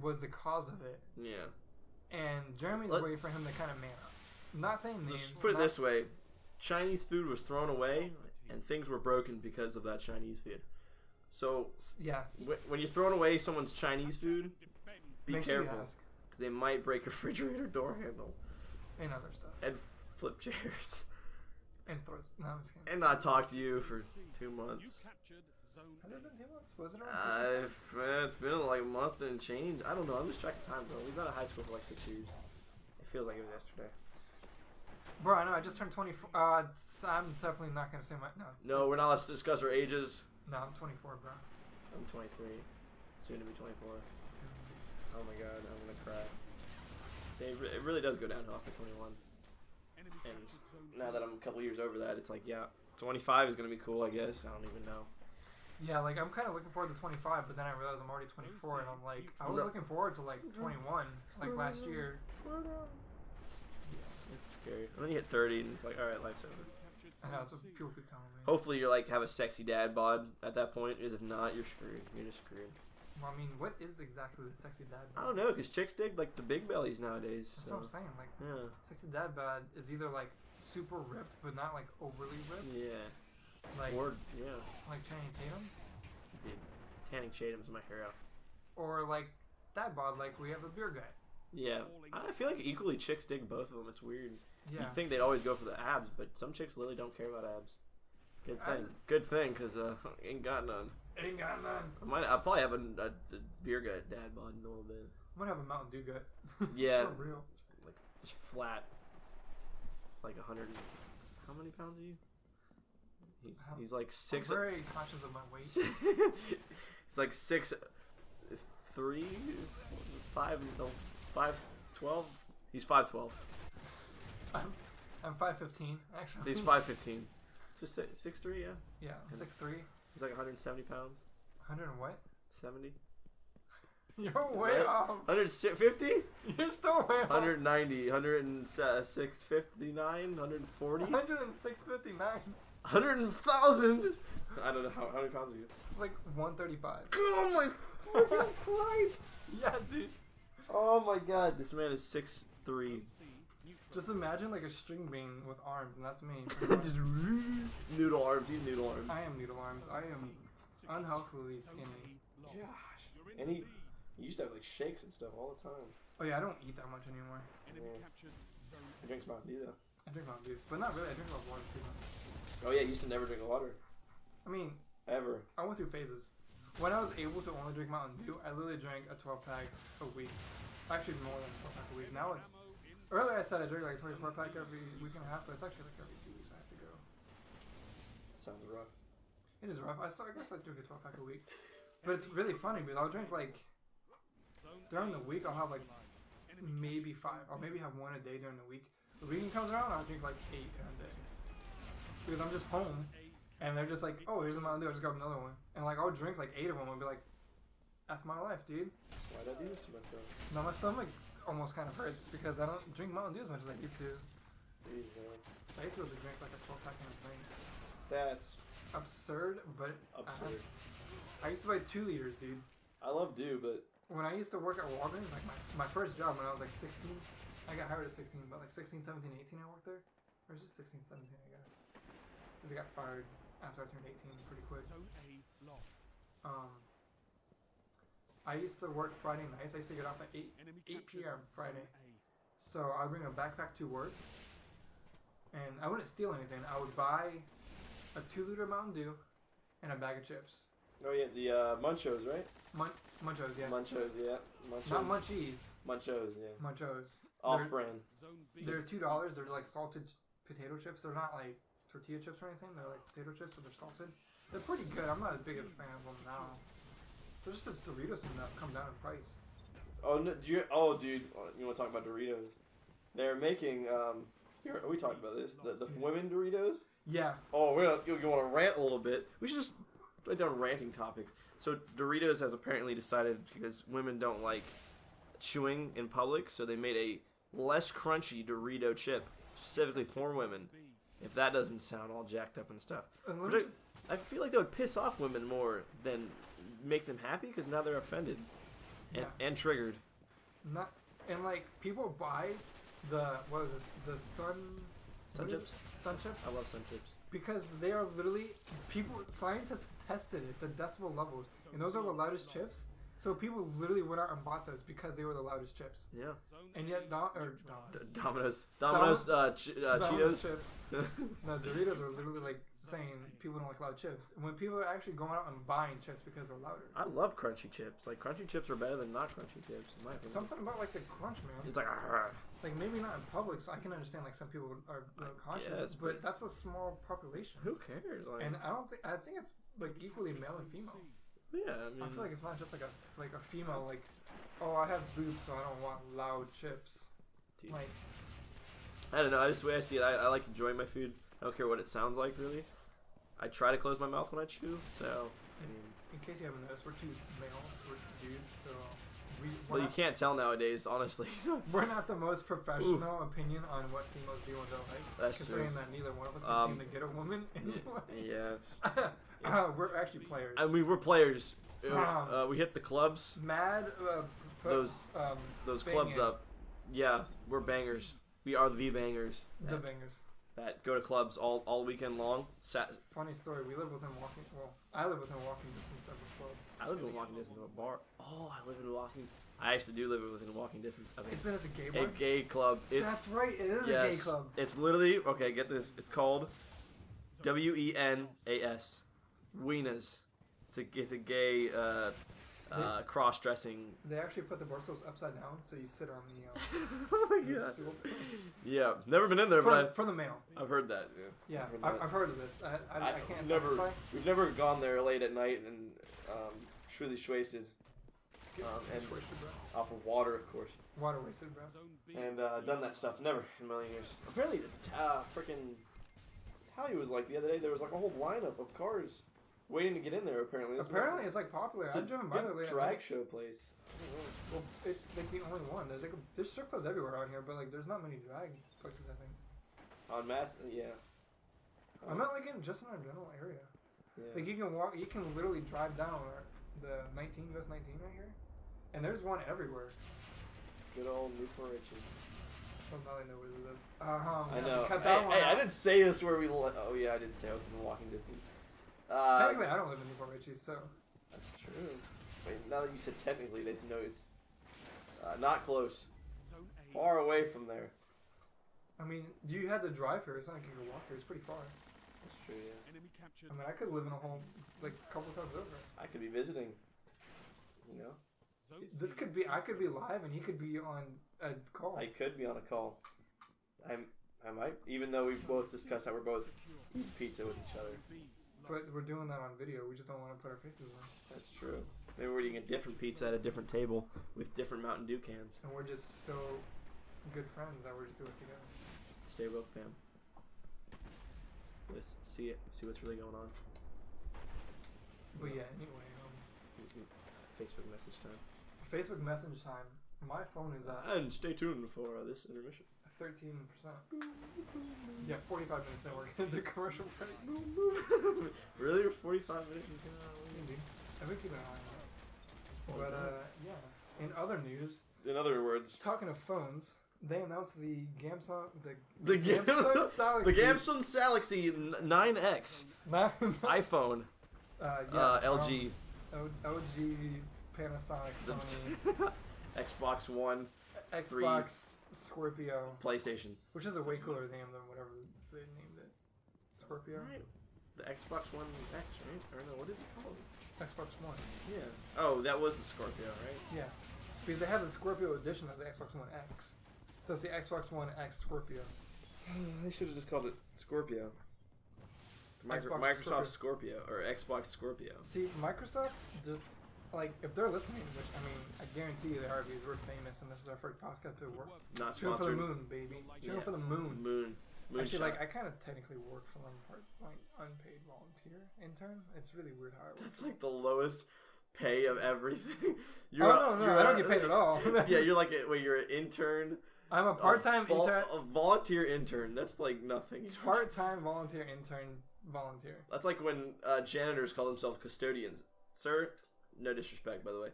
was the cause of it. Yeah. And Jeremy's waiting for him to kind of man up. I'm not saying names. Just put it this way: Chinese food was thrown away, and things were broken because of that Chinese food. So yeah, when you're throwing away someone's Chinese food, be careful because they might break a refrigerator door handle and other stuff and flip chairs and throw. No, I'm just kidding. And not talk to you for 2 months. Has it been 2 months? Was it around Christmas? It's been like a month and change. I don't know. I lose track of time, bro. We've been at high school for like 6 years. It feels like it was yesterday. Bro, I know. I just turned 24. I'm definitely not gonna say my No, we're not allowed to discuss our ages. No, I'm 24, bro. I'm 23. Soon to be 24. Oh my god, I'm gonna cry. It really does go downhill after 21. And now that I'm a couple years over that, it's like, yeah, 25 is gonna be cool, I guess. I don't even know. Yeah, like I'm kind of looking forward to 25, but then I realized I'm already 24, and I'm like, I was looking forward to like 21, like last year. It's scary. And then you hit 30, and it's like, all right, life's over. I know, it's what people keep telling me. Hopefully you're like, have a sexy dad bod at that point. Because if not, you're screwed. You're just screwed. Well, I mean, what is exactly the sexy dad bod? I don't know, because chicks dig like the big bellies nowadays. That's what I'm saying. Like, sexy dad bod is either like super ripped, but not like overly ripped. Yeah. Like, yeah. Like Channing Tatum. Dude, Channing Tatum's my hero. Or like dad bod, like we have a beer guy. Yeah. I feel like equally chicks dig both of them. It's weird. Yeah. You'd think they'd always go for the abs, but some chicks literally don't care about abs. Good thing. Good thing, because ain't got none. Ain't got none. I'll probably have a beer gut dad bod in a little bit. I'm gonna have a Mountain Dew gut. Yeah. For real. Like, just flat. Like 100. How many pounds are you? He's like 6. I'm very conscious of my weight. He's like 6'3", 5'12". He's 5'12". I'm 5'15", actually. He's 5'15". Just 6'3", yeah. Yeah, I'm 6'3". He's like 170 pounds. 100 and what? 70. You're way off. 150? You're still way off. 190, 106.59, 140. 106.59. 100,000. I don't know how many pounds are you? Like 135. Oh my fucking Christ! Yeah, dude. Oh my god, this man is 6'3". Just imagine like a string bean with arms, and that's me. Just noodle arms. He's noodle arms. I am noodle arms. I am unhealthily skinny. Gosh. And he used to have like shakes and stuff all the time. Oh yeah, I don't eat that much anymore. Yeah. He drinks Mountain Dew though. I drink Mountain Dew, but not really. I drink a lot of water too much. Oh yeah, you used to never drink water. I mean, ever. I went through phases. When I was able to only drink Mountain Dew, I literally drank a 12-pack a week. Actually, more than a 12-pack a week. Now it's... Earlier I said I drink like a 24-pack every week and a half, but it's actually like every 2 weeks I have to go. That sounds rough. It is rough. I guess I drink a 12-pack a week. But it's really funny because I'll drink like... During the week, I'll have like maybe 5. I'll maybe have 1 a day during the week. The weekend comes around, I'll drink like 8 in a day. Because I'm just home, and they're just like, oh, here's a Mountain Dew, I just grab another one. And like, I'll drink like 8 of them, I'll be like, that's my life, dude. Why'd I do this to myself? No, my stomach almost kind of hurts because I don't drink Mountain Dew as much as I used to. Jeez, man. I used to drink like a 12-pack in a drink. That's absurd, but absurd. I used to buy 2 liters, dude. I love Dew, but when I used to work at Walgreens, like my first job when I was like 16, I got hired at 16, but like 16, 17, 18 I worked there. Or was it 16, 17, I guess. Because I got fired after I turned 18 pretty quick. I used to work Friday nights. I used to get off at 8 p.m. Friday. So I would bring a backpack to work, and I wouldn't steal anything. I would buy a 2-liter Mountain Dew and a bag of chips. Oh yeah, the Munchos, right? Munchos, yeah. Munchos, yeah. Munchos. Not Munchies. Munchos, yeah. Munchos. Off-brand. They're $2. They're like salted potato chips. They're not like tortilla chips or anything. They're like potato chips, but they're salted. They're pretty good. I'm not as big a fan of them now. They're just Doritos that come down in price. Oh, no, dude, you want to talk about Doritos? They're making, we talked about this, the women Doritos? Yeah. Oh, you want to rant a little bit? We should just write down ranting topics. So Doritos has apparently decided, because women don't like chewing in public, so they made a less crunchy Dorito chip, specifically for women. If that doesn't sound all jacked up and stuff. I feel like that would piss off women more than make them happy, because now they're offended and triggered. And like people buy the sun chips. Sun chips. I love sun chips because they are literally scientists tested it, the decibel levels, and those are the loudest chips. So people literally went out and bought those because they were the loudest chips. Yeah. And yet Domino's Cheetos chips. No, Doritos are literally like saying people don't like loud chips. And when people are actually going out and buying chips because they're louder. I love crunchy chips. Like crunchy chips are better than not crunchy chips, in my opinion. Something about like the crunch, man. It's like like maybe not in public, so I can understand like some people are conscious, but that's a small population. Who cares? Like, and I think it's like equally male and female. Yeah, I mean, I feel like it's not just like a female like, oh, I have boobs, so I don't want loud chips. Like, I don't know. I just the way I see it, I like enjoying my food. I don't care what it sounds like, really. I try to close my mouth when I chew. So, I mean, in case you haven't noticed, we're two males, we're dudes, so. You can't tell nowadays, honestly. We're not the most professional opinion on what females do and don't like. That's considering true. that neither one of us can seem to get a woman anyway. Yeah, we're actually players. I mean, we're players. We hit the clubs. Those clubs up. Yeah, we're bangers. We are the bangers. The bangers. That go to clubs all weekend long. Funny story. We live within walking. Well, I live within walking distance of a club. I live within walking distance of a bar. Oh, I live in walking. I actually do live within walking distance of Isn't it the gay bar? A gay club. That's right. It is a gay club. It's literally get this. It's called WENAS. Weenas. It's a gay cross-dressing. They actually put the bar stools upside down, so you sit on the. Oh my god. Stool. Yeah, never been in there, but for the male. I've heard that. Yeah, I've heard of this. I can't. We've never gone there late at night and truly wasted. And off of water, of course. Water wasted, bro. And done that stuff. Never in a million years. Apparently, freaking Tally was like the other day. There was like a whole lineup of cars waiting to get in there. Apparently, it's like popular. I've driven by there. Drag show place. Well, it's like the only one. There's strip clubs everywhere out here, but like there's not many drag places. I think. On mass, yeah. I'm not like just in our general area. Yeah. Like you can walk. You can literally drive down the US 19 right here. And there's one everywhere. Good old Newport Richie. Well, now I know where they live. I know. Hey, I didn't say this where we live. Oh, yeah, I did say I was in walking distance. Technically, I don't live in Newport Richie, so. That's true. Wait, now that you said technically, they know it's not close. Far away from there. I mean, you had to drive here. It's not like you could walk here. It's pretty far. That's true, yeah. I mean, I could live in a home, like, a couple times over. I could be visiting. You know? I could be live and he could be on a call. I could be on a call. I might, even though we both discussed that we're both eating pizza with each other. But we're doing that on video. We just don't want to put our faces on. That's true. Maybe we're eating a different pizza at a different table with different Mountain Dew cans. And we're just so good friends that we're just doing it together. Stay woke, fam. Let's see what's really going on. But yeah, anyway. Facebook message time. Facebook message time. My phone is at. And stay tuned for this intermission. 13%. Yeah, 45 minutes and we're going to do commercial break. Really? 45 minutes? Maybe. I've been keeping an eye on it. But, yeah. In other news. In other words. Talking of phones, They announced the Gamsung Galaxy 9X iPhone. LG. LG, Panasonic, Sony. Xbox One. Xbox, Scorpio. PlayStation. Which is a way cooler name than whatever they named it. Scorpio. Right. The Xbox One X, right? Or no, what is it called? Xbox One. Yeah. Oh, that was the Scorpio, right? Yeah. Because they have the Scorpio edition of the Xbox One X. So it's the Xbox One X Scorpio. They should have just called it Scorpio. Microsoft Scorpio or Xbox Scorpio. See, Microsoft just like if they're listening, which I mean, I guarantee you they are because we're famous and this is our first podcast to work. Not sponsored. For the moon, baby. Shooting for the moon. Moon. Actually, like I kind of technically work for them, like unpaid volunteer intern. It's really weird how I work. That's like the lowest pay of everything. No, I don't get paid at all. Yeah, you're like you're an intern. I'm a part-time intern. A volunteer intern. That's like nothing. Part-time volunteer intern. Volunteer. That's like when janitors call themselves custodians. Sir, no disrespect, by the way.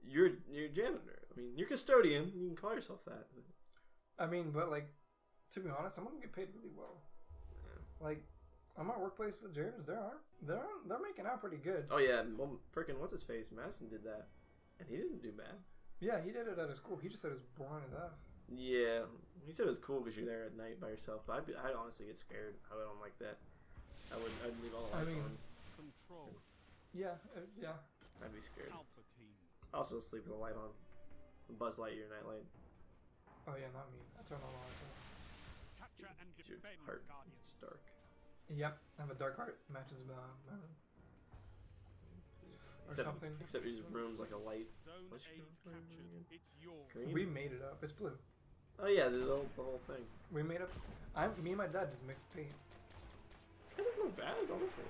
You're a janitor. I mean, you're custodian. You can call yourself that. I mean, but like, to be honest, some of them get paid really well. Yeah. Like, on my workplace, the janitors, they're making out pretty good. Oh yeah, well, freaking what's his face? Madison did that, and he didn't do bad. Yeah, he did it at his school. He just said it was boring enough. Yeah, he said it was cool because you're there at night by yourself. But I'd honestly get scared. I don't like that. I'd leave all the lights on. Control. Yeah, yeah. I'd be scared. I also sleep with the light on. Buzz Lightyear nightlight. Oh yeah, not me. I turn all the lights on. Your heart is just dark. Yep, I have a dark heart. Matches my room. Except your room's like a light. Green? We made it up. It's blue. Oh yeah, the whole thing. We made up. Me and my dad just mixed paint. That doesn't look bad, honestly.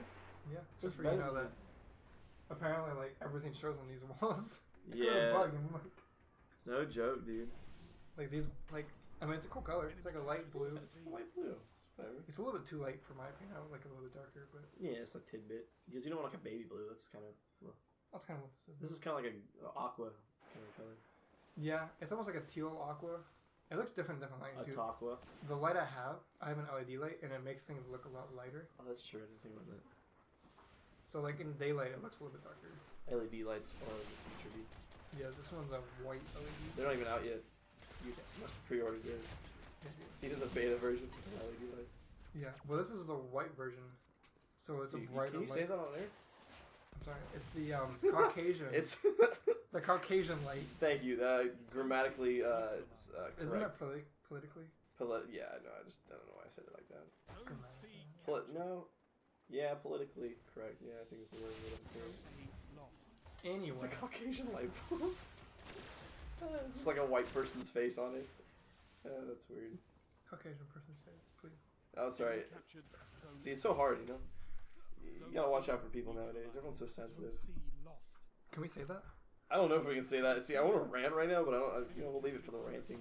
Yeah, just for you to know that. Apparently, like everything shows on these walls. Yeah. Bug and, like, no joke, dude. Like these, like I mean, it's a cool color. It's like a light blue. It's a light blue. It's whatever. It's a little bit too light for my opinion. I would like a little bit darker, but yeah, it's like tidbit because you don't want like a baby blue. That's kind of. Well, that's kind of what this is. This is kind of like an aqua kind of color. Yeah, it's almost like a teal aqua. It looks different lighting too. Aqua. The light I have an LED light, and it makes things look a lot lighter. Oh, that's true. I didn't think about that. So like in daylight, it looks a little bit darker. LED lights are the future, dude. Yeah, this one's a white LED. They're not even out yet. You must have pre-ordered yours. These are the beta version of LED lights. Yeah, well, this is the white version, so it's a brighter. Can you say that on air? I'm sorry. It's the Caucasian. It's the Caucasian light. Thank you. Grammatically, correct. Isn't that politically? Yeah, no, I just don't know why I said it like that. No. Yeah, politically correct. Yeah, I think it's the word that I'm hearing. Anyway. It's a Caucasian light bulb. It's just like a white person's face on it. That's weird. Caucasian person's face, please. Oh, sorry. See, it's so hard, you know? You gotta watch out for people nowadays. Everyone's so sensitive. Can we say that? I don't know if we can say that. See, I want to rant right now, but I don't. We'll leave it for the ranting.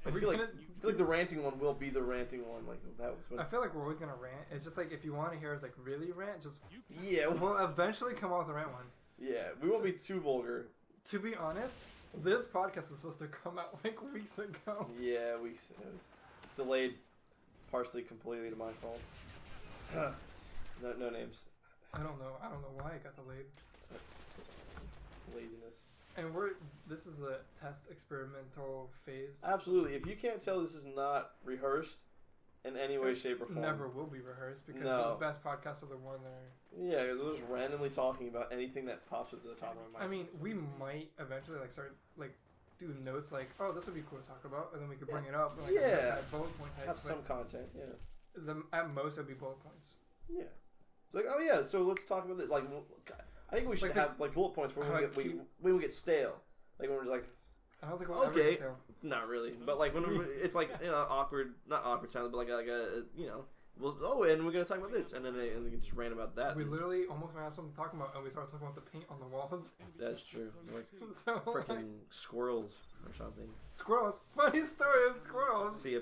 I feel like the ranting one will be the ranting one. Like that was. I feel like we're always gonna rant. It's just like if you want to hear us like really rant, just we'll eventually come out with a rant one. Yeah, we won't be too vulgar. To be honest, this podcast was supposed to come out like weeks ago. Yeah, weeks. It was delayed, partially completely to my fault. No names. I don't know why it got delayed. Laziness. And this is a test experimental phase. Absolutely. If you can't tell, this is not rehearsed in any way, shape, or form. Never will be rehearsed because the best podcasts are the one that are. Yeah, because we're just randomly talking about anything that pops up to the top of my mind. I mean, we might eventually start do notes like, oh, this would be cool to talk about, and then we could bring it up. And, bullet point type. Have some content. Yeah. At most, it'd be bullet points. Yeah. Like, oh yeah, so let's talk about it. Like, I think we should have bullet points where we will get stale. Like when we're just like, I don't think we'll ever get stale. Not really, but like when it's like awkward, not awkward sound, but like a and we're gonna talk about this, and then they just rant about that. We literally almost have something to talk about, and we started talking about the paint on the walls. That's true. Like freaking squirrels or something. Squirrels. Funny story of squirrels. See a I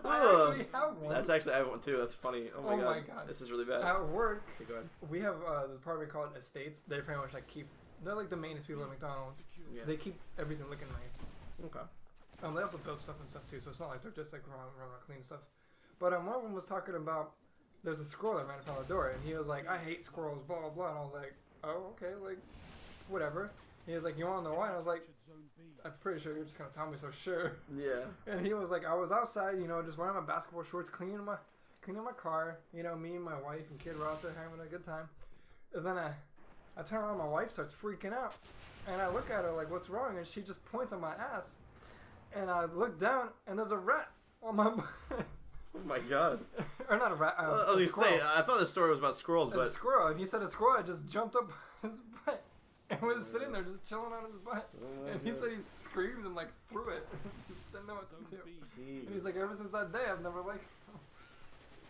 actually have one. That's actually I have one too. That's funny. Oh my god. This is really bad. At work, okay, go ahead. We have the department called estates. They pretty much they're like the maintenance people at McDonald's. Yeah. They keep everything looking nice. Okay. They also build stuff and stuff too, so it's not like they're just like running around clean stuff. But one of them was talking about there's a squirrel that ran in front of the door, and he was like, I hate squirrels, blah blah blah, and I was like, oh okay, like whatever. He was like, you want to know why? And I was like, I'm pretty sure you're just gonna tell me, so sure. Yeah. And he was like, I was outside, you know, just wearing my basketball shorts, cleaning my car. You know, me and my wife and kid were out there having a good time. And then I turn around, my wife starts freaking out, and I look at her like, what's wrong? And she just points on my ass, and I look down, and there's a rat on my butt. Oh my god. Or not a rat. I thought the story was about squirrels, but a squirrel, and he said a squirrel just jumped up his butt. And was sitting there just chilling on his butt. Oh and he said he screamed and like threw it. Didn't know what to do. Jesus. And he's like, ever since that day, I've never liked them.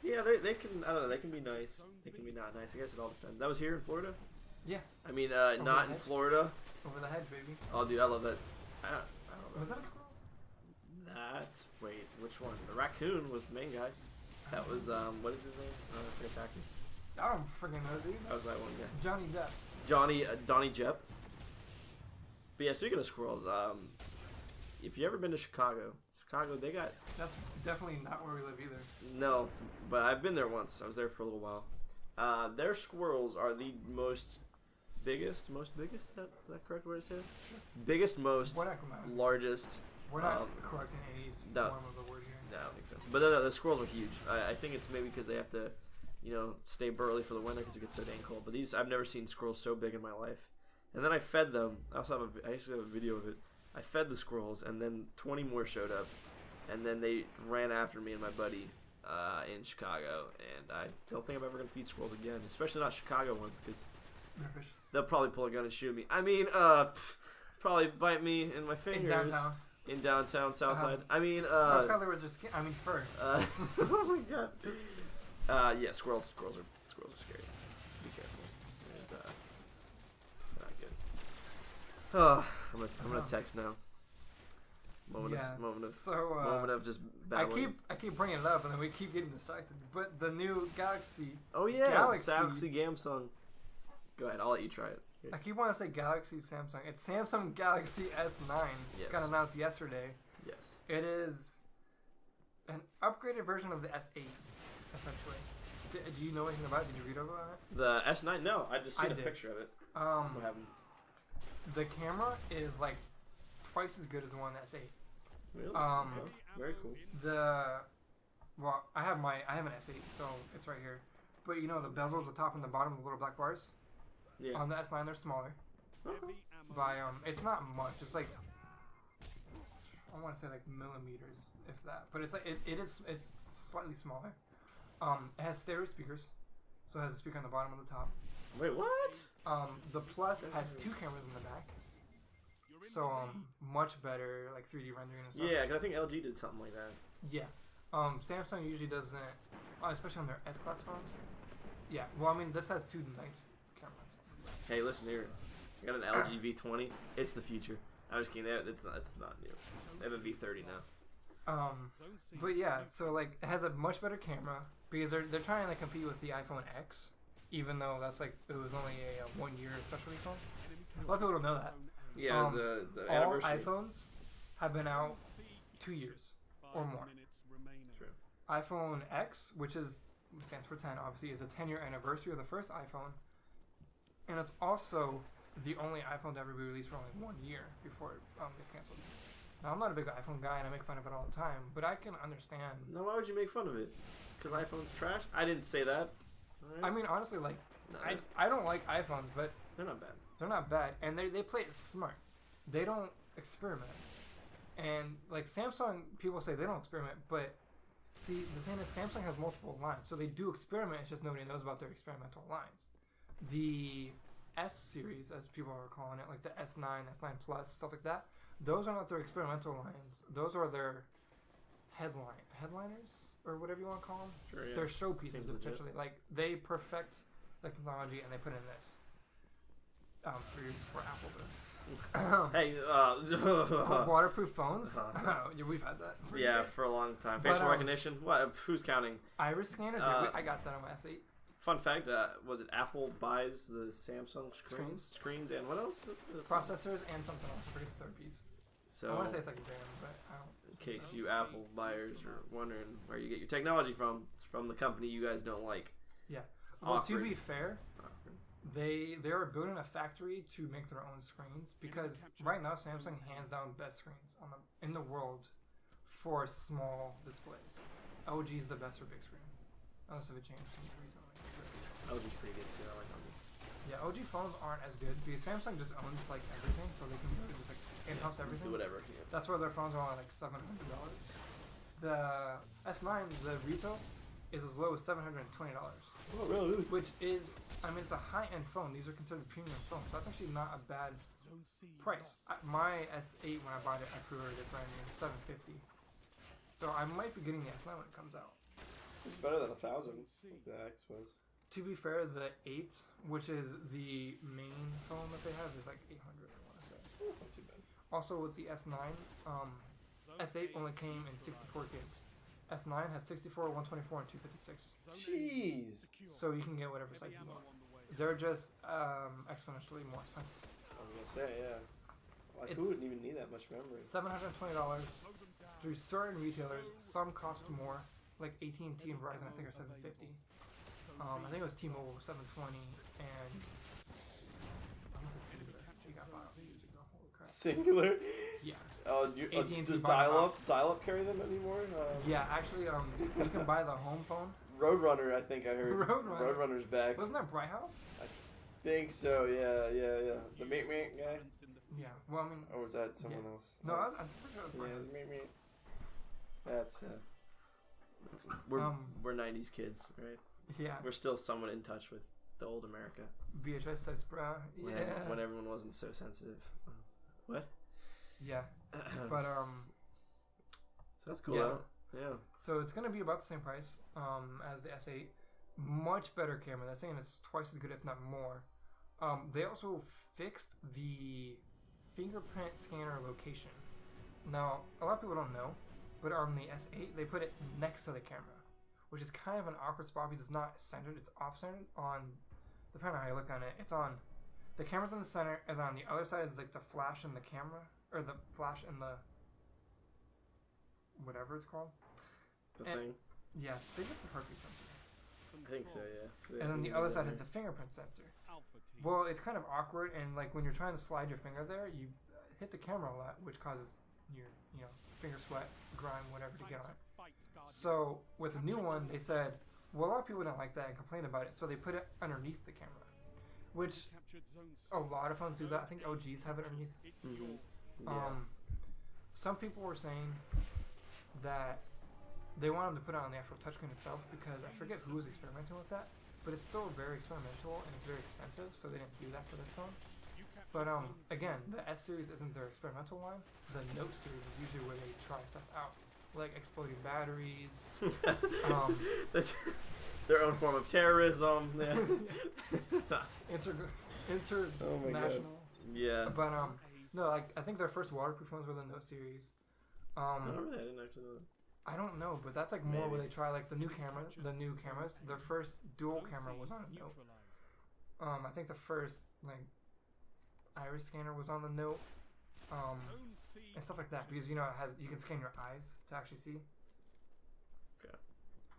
Yeah, they can, I don't know, they can be nice. They can be not nice. I guess it all depends. That was here in Florida? Yeah. I mean, not in Florida. Over the hedge, baby. Oh, dude, I love that. I don't know. Was that a squirrel? Wait, which one? The raccoon was the main guy. That was, what is his name? I forget the actor. I don't freaking know, dude. That was that one, yeah. Johnny Depp. Donnie Jepp. But yeah, speaking of squirrels, if you ever been to Chicago, they got... That's definitely not where we live either. No, but I've been there once. I was there for a little while. Their squirrels are the biggest? Is that correct word to say? Sure. Biggest, most, largest. We're not correcting any form of the word here. No, I don't think so. But the squirrels are huge. I think it's maybe because they have to... You know, stay burly for the winter because it gets so dang cold. But I've never seen squirrels so big in my life. And then I fed them. I used to have a video of it. I fed the squirrels, and then 20 more showed up, and then they ran after me and my buddy in Chicago. And I don't think I'm ever gonna feed squirrels again, especially not Chicago ones, because they'll probably pull a gun and shoot me. I mean, probably bite me in my fingers. In downtown, south side. I mean, what color was your skin? I mean, fur. Oh my god. Yeah, squirrels are scary. Be careful. It's not good. Oh, I'm gonna text now. Moment of just battling. I keep bringing it up, and then we keep getting distracted. But the new Galaxy. Oh yeah, Galaxy Samsung. Go ahead, I'll let you try it. Here. I keep wanting to say Galaxy Samsung. It's Samsung Galaxy S9. Yes. Got announced yesterday. Yes. It is an upgraded version of the S8. Essentially. Do you know anything about it? Did you read about it? The S9? No, I just seen a picture of it. What happened? The camera is like twice as good as the one in the S8. Really? Yeah, very cool. I have an S8, so it's right here. But you know the bezels, the top and the bottom, the little black bars. Yeah. On the S9, they're smaller. Okay. By it's not much. It's like I want to say like millimeters, if that. But it's like it's slightly smaller. It has stereo speakers, so it has a speaker on the bottom and the top. Wait, what? The Plus has 2 cameras in the back, so much better like 3D rendering and stuff. Yeah, because I think LG did something like that. Yeah. Samsung usually doesn't, especially on their S-Class phones. Yeah. Well, I mean, this has 2 nice cameras. Hey, listen here. I got an LG V20. It's the future. I'm just kidding. It's not new. They have a V30 now. But yeah, so like it has a much better camera because they're trying to compete with the iPhone X, even though that's like it was only a 1-year specialty phone. A lot of people don't know that. Yeah, it's an anniversary. All iPhones have been out 2 years or more. True. iPhone X, which stands for 10, obviously, is a 10-year anniversary of the first iPhone, and it's also the only iPhone to ever be released for only 1 year before it gets canceled. Now, I'm not a big iPhone guy, and I make fun of it all the time, but I can understand. No, why would you make fun of it? Because iPhone's trash? I didn't say that. Right. I mean, honestly, like, no, I don't like iPhones, but... They're not bad. They're not bad, and they play it smart. They don't experiment. And, like, Samsung, people say they don't experiment, but, see, the thing is, Samsung has multiple lines, so they do experiment, it's just nobody knows about their experimental lines. The S series, as people are calling it, like the S9, S9 Plus, stuff like that, those are not their experimental lines. Those are their headliners, or whatever you want to call them. Sure, yeah. They're showpieces, essentially. Like, they perfect the technology, and they put in this. For Apple does. Hey, waterproof phones? We've had that. For a long time. Facial recognition? What? Who's counting? Iris scanners? I got that on my S8. Fun fact, was it Apple buys the Samsung screens and what else? Processors and something else. I forget the third piece. So I want to say it's like a gram, but I don't. In case you Apple buyers are wondering where you get your technology from, it's from the company you guys don't like. Yeah. Well, to be fair, they are building a factory to make their own screens because right now Samsung hands down best screens in the world for small displays. LG is the best for big screen. Unless if it changed recently. LG's pretty good too. I like LG. Yeah, LG phones aren't as good because Samsung just owns like everything, so they can really just like in-house everything. Do whatever. Yeah. That's why their phones are only like $700. The S9, the retail, is as low as $720. Oh, really? Which is, I mean, it's a high-end phone. These are considered premium phones. So that's actually not a bad price. My S8, when I bought it, I pre-ordered it brand new, $750. So I might be getting the S9 when it comes out. It's better than 1,000. The X was. To be fair, the 8, which is the main phone that they have, is like $800. I want to say. That's not too bad. Also, with the S9, S8 only came in 64 gigs. S9 has 64, 124, and 256. Jeez. So you can get whatever size you want. They're just exponentially more expensive. I was gonna say, yeah. Like, who wouldn't even need that much memory? $720 through certain retailers. Some cost more, like AT&T and Verizon. I think are $750. I think it was T-Mobile $720, and I was it Singular. We got bought years ago. Holy crap. Singular? Yeah. Does dial-up carry them anymore? Yeah, actually, you can buy the home phone. Roadrunner, I think I heard. Roadrunner's back. Wasn't that Bright House? I think so. Yeah. The meat guy. Yeah. Well, I mean. Or was that someone else? No, I'm pretty sure it was Bright House. Yeah, That's. We're 90s kids, right? Yeah. We're still somewhat in touch with the old America. VHS types, bro. Yeah. When everyone wasn't so sensitive. What? Yeah. But So that's cool. Yeah. So it's gonna be about the same price as the S8. Much better camera. They're saying it's twice as good, if not more. They also fixed the fingerprint scanner location. Now, a lot of people don't know, but on the S8 they put it next to the camera, which is kind of an awkward spot because it's not centered, it's off-centered. Depending on how you look on it, it's on, the camera's in the center, and then on the other side is like the flash in the camera, or the flash in the, whatever it's called. Thing? Yeah, I think it's a heartbeat sensor. I think so, yeah. And then the other side is the fingerprint sensor. Well, it's kind of awkward, and like when you're trying to slide your finger there, you hit the camera a lot, which causes your, finger sweat, grime, whatever to get on it. So with the new one, they said, well, a lot of people didn't like that and complained about it, so they put it underneath the camera, which a lot of phones do that. I think LGs have it underneath. Mm-hmm. Yeah. Some people were saying that they want them to put it on the actual touchscreen itself because I forget who was experimenting with that, but it's still very experimental and it's very expensive, so they didn't do that for this phone. But again, the S series isn't their experimental line. The Note series is usually where they try stuff out, like exploding batteries. That's their own form of terrorism. Yeah. International. Yeah. But no, like I think their first waterproof ones were the Note series. I didn't actually know that. I don't know, but that's like more where they try like the new cameras. Their first dual camera was on a Note. I think the first like iris scanner was on the Note, and stuff like that because you can scan your eyes to actually see. Okay.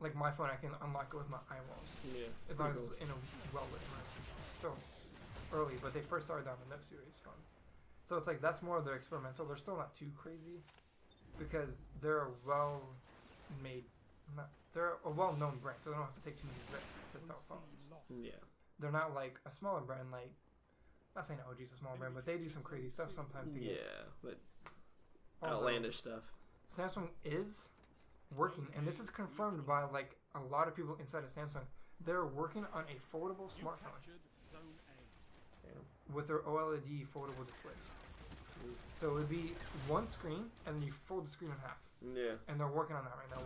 Like my phone, I can unlock it with my eyeballs. Yeah. As long as it's in a well-lit room. So early, but they first started on the Note series phones. So it's like that's more of their experimental. They're still not too crazy because they're a well-known brand, so they don't have to take too many risks to sell phones. Yeah. They're not like a smaller brand like. Not saying LG's a small brand, but they do some crazy stuff sometimes to get but outlandish stuff. Samsung is working, and this is confirmed by like a lot of people inside of Samsung. They're working on a foldable smartphone with their OLED foldable displays. So it would be one screen, and then you fold the screen in half. Yeah. And they're working on that right now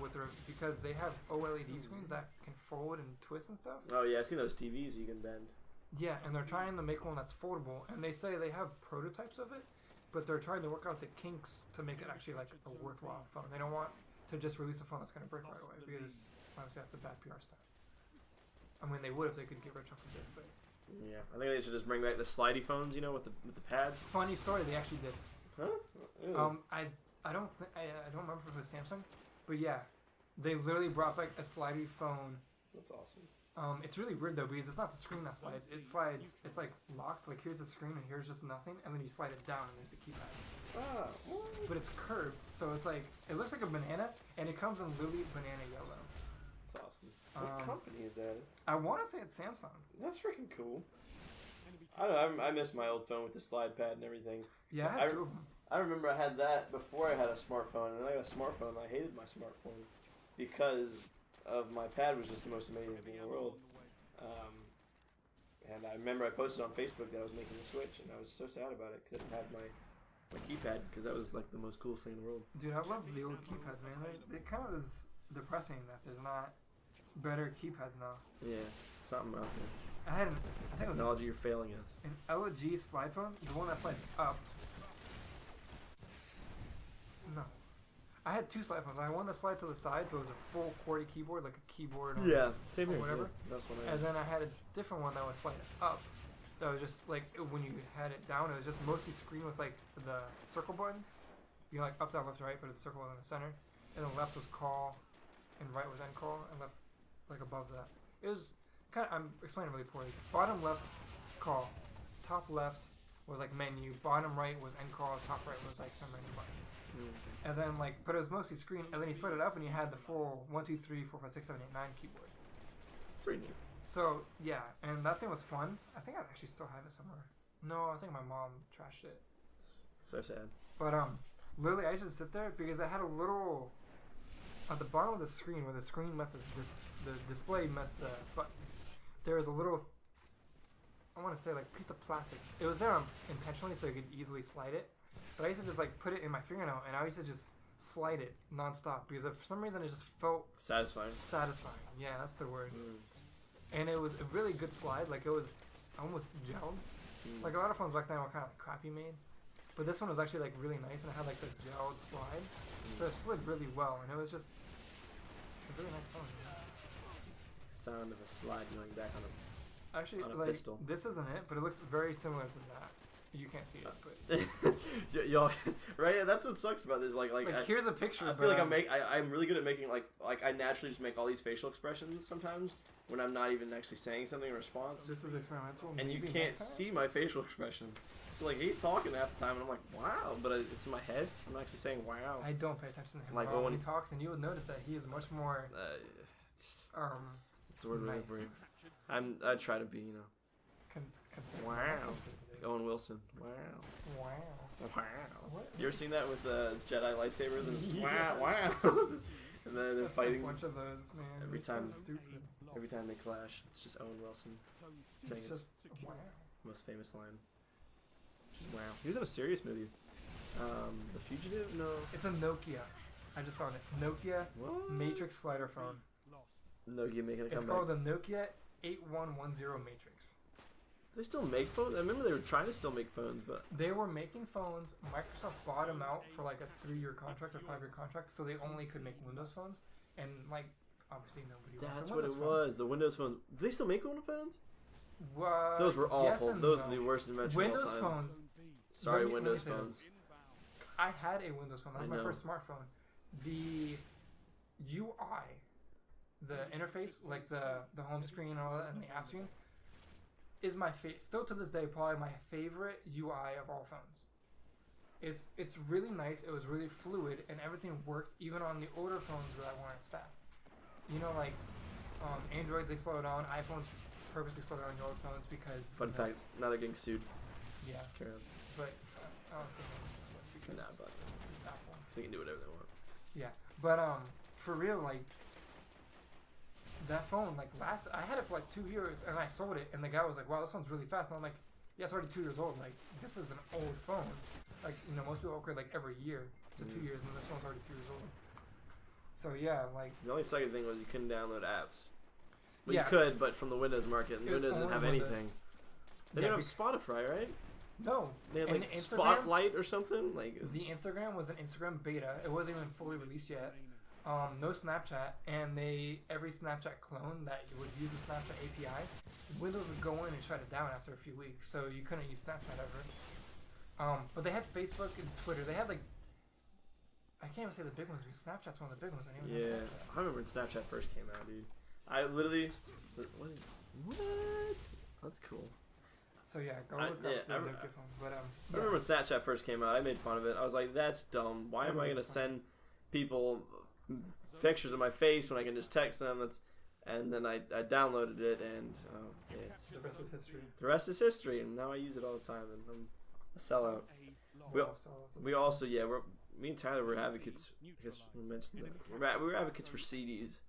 because they have OLED screens that can fold and twist and stuff. Oh yeah, I've seen those TVs you can bend. Yeah, and they're trying to make one that's foldable, and they say they have prototypes of it, but they're trying to work out the kinks to make it actually like a worthwhile phone. They don't want to just release a phone that's going to break right away because obviously that's a bad PR stunt. I mean, they would if they could get rich off of it, but yeah, I think they should just bring back the slidey phones, with the pads. Funny story, they actually did. Huh? Ew. I don't remember if it was Samsung, but yeah, they literally brought like a slidey phone. That's awesome. It's really weird though because it's not the screen that slides. It slides. It's like locked. Like here's the screen and here's just nothing, and then you slide it down and there's the keypad. But it's curved, so it's like it looks like a banana, and it comes in literally banana yellow. That's awesome. What company is that? I want to say it's Samsung. That's freaking cool. I don't know. I miss my old phone with the slide pad and everything. Yeah, I had two of them. I remember I had that before I had a smartphone, and then I got a smartphone. And I hated my smartphone because of my pad was just the most amazing thing in the world. And I remember I posted on Facebook that I was making the switch, and I was so sad about it because I didn't have my keypad because that was like the most coolest thing in the world. Dude, I love the old keypads, man. It kind of is depressing that there's not better keypads now. Yeah, something out there. I think technology, you're failing us. An LG slide phone, the one that slides up. No. I had two slide phones. I had one that slid to the side, so it was a full QWERTY keyboard, like a keyboard or same here, whatever. Yeah, that's what I had. And then I had a different one that was slide up. That was just like when you had it down, it was just mostly screen with like the circle buttons. You know, like up, down, left, right, but it's a circle in the center. And then left was call, and right was end call, and left like above that. It was kind of, I'm explaining really poorly. Bottom left, call. Top left was like menu. Bottom right was end call. Top right was like some menu button. And then like, but it was mostly screen. And then you slid it up, and you had the full 1, 2, 3, 4, 5, 6, 7, 8, 9 keyboard. Pretty neat. So yeah, and that thing was fun. I think I actually still have it somewhere. No, I think my mom trashed it. So sad. But literally, I just sit there because I had a little at the bottom of the screen where the screen met the display met the buttons. There was a little, I want to say like piece of plastic. It was there intentionally so you could easily slide it. But I used to just like put it in my fingernail, and I used to just slide it nonstop because for some reason it just felt satisfying. Yeah, that's the word. And it was a really good slide. Like it was almost gelled. Like a lot of phones back then were kind of like crappy made, but this one was actually like really nice, and it had like the gelled slide, so it slid really well, and it was just a really nice phone. Sound of a slide going back on a pistol. This isn't it, but it looked very similar to that. You can't see it, but y'all, right? Yeah, that's what sucks about this. Like here's a picture. I feel like I'm really good at making like I naturally just make all these facial expressions sometimes when I'm not even actually saying something in response. This is experimental. And you can't see my facial expression. So like he's talking half the time, and I'm like, wow, but it's in my head. I'm actually saying wow. I don't pay attention to him. Like when he talks, and you would notice that he is much more. It's the word nice. For you. I try to be, you know. Wow. Owen Wilson. Wow. What? You ever seen that with the Jedi lightsabers and just wow. And then they're fighting. A bunch of those, man. Every time they clash, it's just Owen Wilson saying his most famous line. Just wow. He was in a serious movie. The Fugitive? No. It's a Nokia. I just found it. Nokia Matrix slider phone. Nokia making a comeback. It's called the Nokia 8110 Matrix. They still make phones? I remember they were trying to still make phones, but... They were making phones. Microsoft bought them out for like a 3-year contract or 5-year contract, so they only could make Windows phones. And like, obviously nobody wants a Windows phone. That's what it was, the Windows phone. Do they still make Windows phones? Those were awful. Yes, those are the worst inventions of all time. Windows phones. Sorry, Windows phones. I had a Windows phone. That was my first smartphone. The UI, the interface, like the home screen and all that, and the app screen, is my still to this day probably my favorite UI of all phones. It's really nice. It was really fluid, and everything worked even on the older phones that weren't as fast. You know, like Androids, they slow down. iPhones purposely slow down your old phones because. Fun fact: now they're getting sued. Yeah. But I don't think because but it's Apple. They can do whatever they want. Yeah, but for real, like. That phone, like I had it for like 2 years, and I sold it, and the guy was like, "Wow, this one's really fast." And I'm like, "Yeah, it's already 2 years old. Like, this is an old phone. Like, you know, most people upgrade like every year to 2 years, and this one's already 2 years old." So yeah, like the only second thing was you couldn't download apps. Well, you could, but from the Windows market, and Windows didn't have anything. They didn't have Spotify, right? No, they had like Spotlight or something. Like the Instagram was an Instagram beta. It wasn't even fully released yet. No Snapchat, and every Snapchat clone that would use the Snapchat API, Windows would go in and shut it down after a few weeks, so you couldn't use Snapchat ever. But they had Facebook and Twitter. They had like, I can't even say the big ones. Because Snapchat's one of the big ones. Yeah, I remember when Snapchat first came out, dude. I literally, what? That's cool. So yeah, go look up the phone. But I remember when Snapchat first came out. I made fun of it. I was like, "That's dumb. Why am I gonna send people pictures of my face when I can just text them?" And then I downloaded it, and it's the rest is history. The rest is history, and now I use it all the time, and I'm a sellout. We also me and Tyler were advocates. I guess we mentioned that we were advocates for CDs.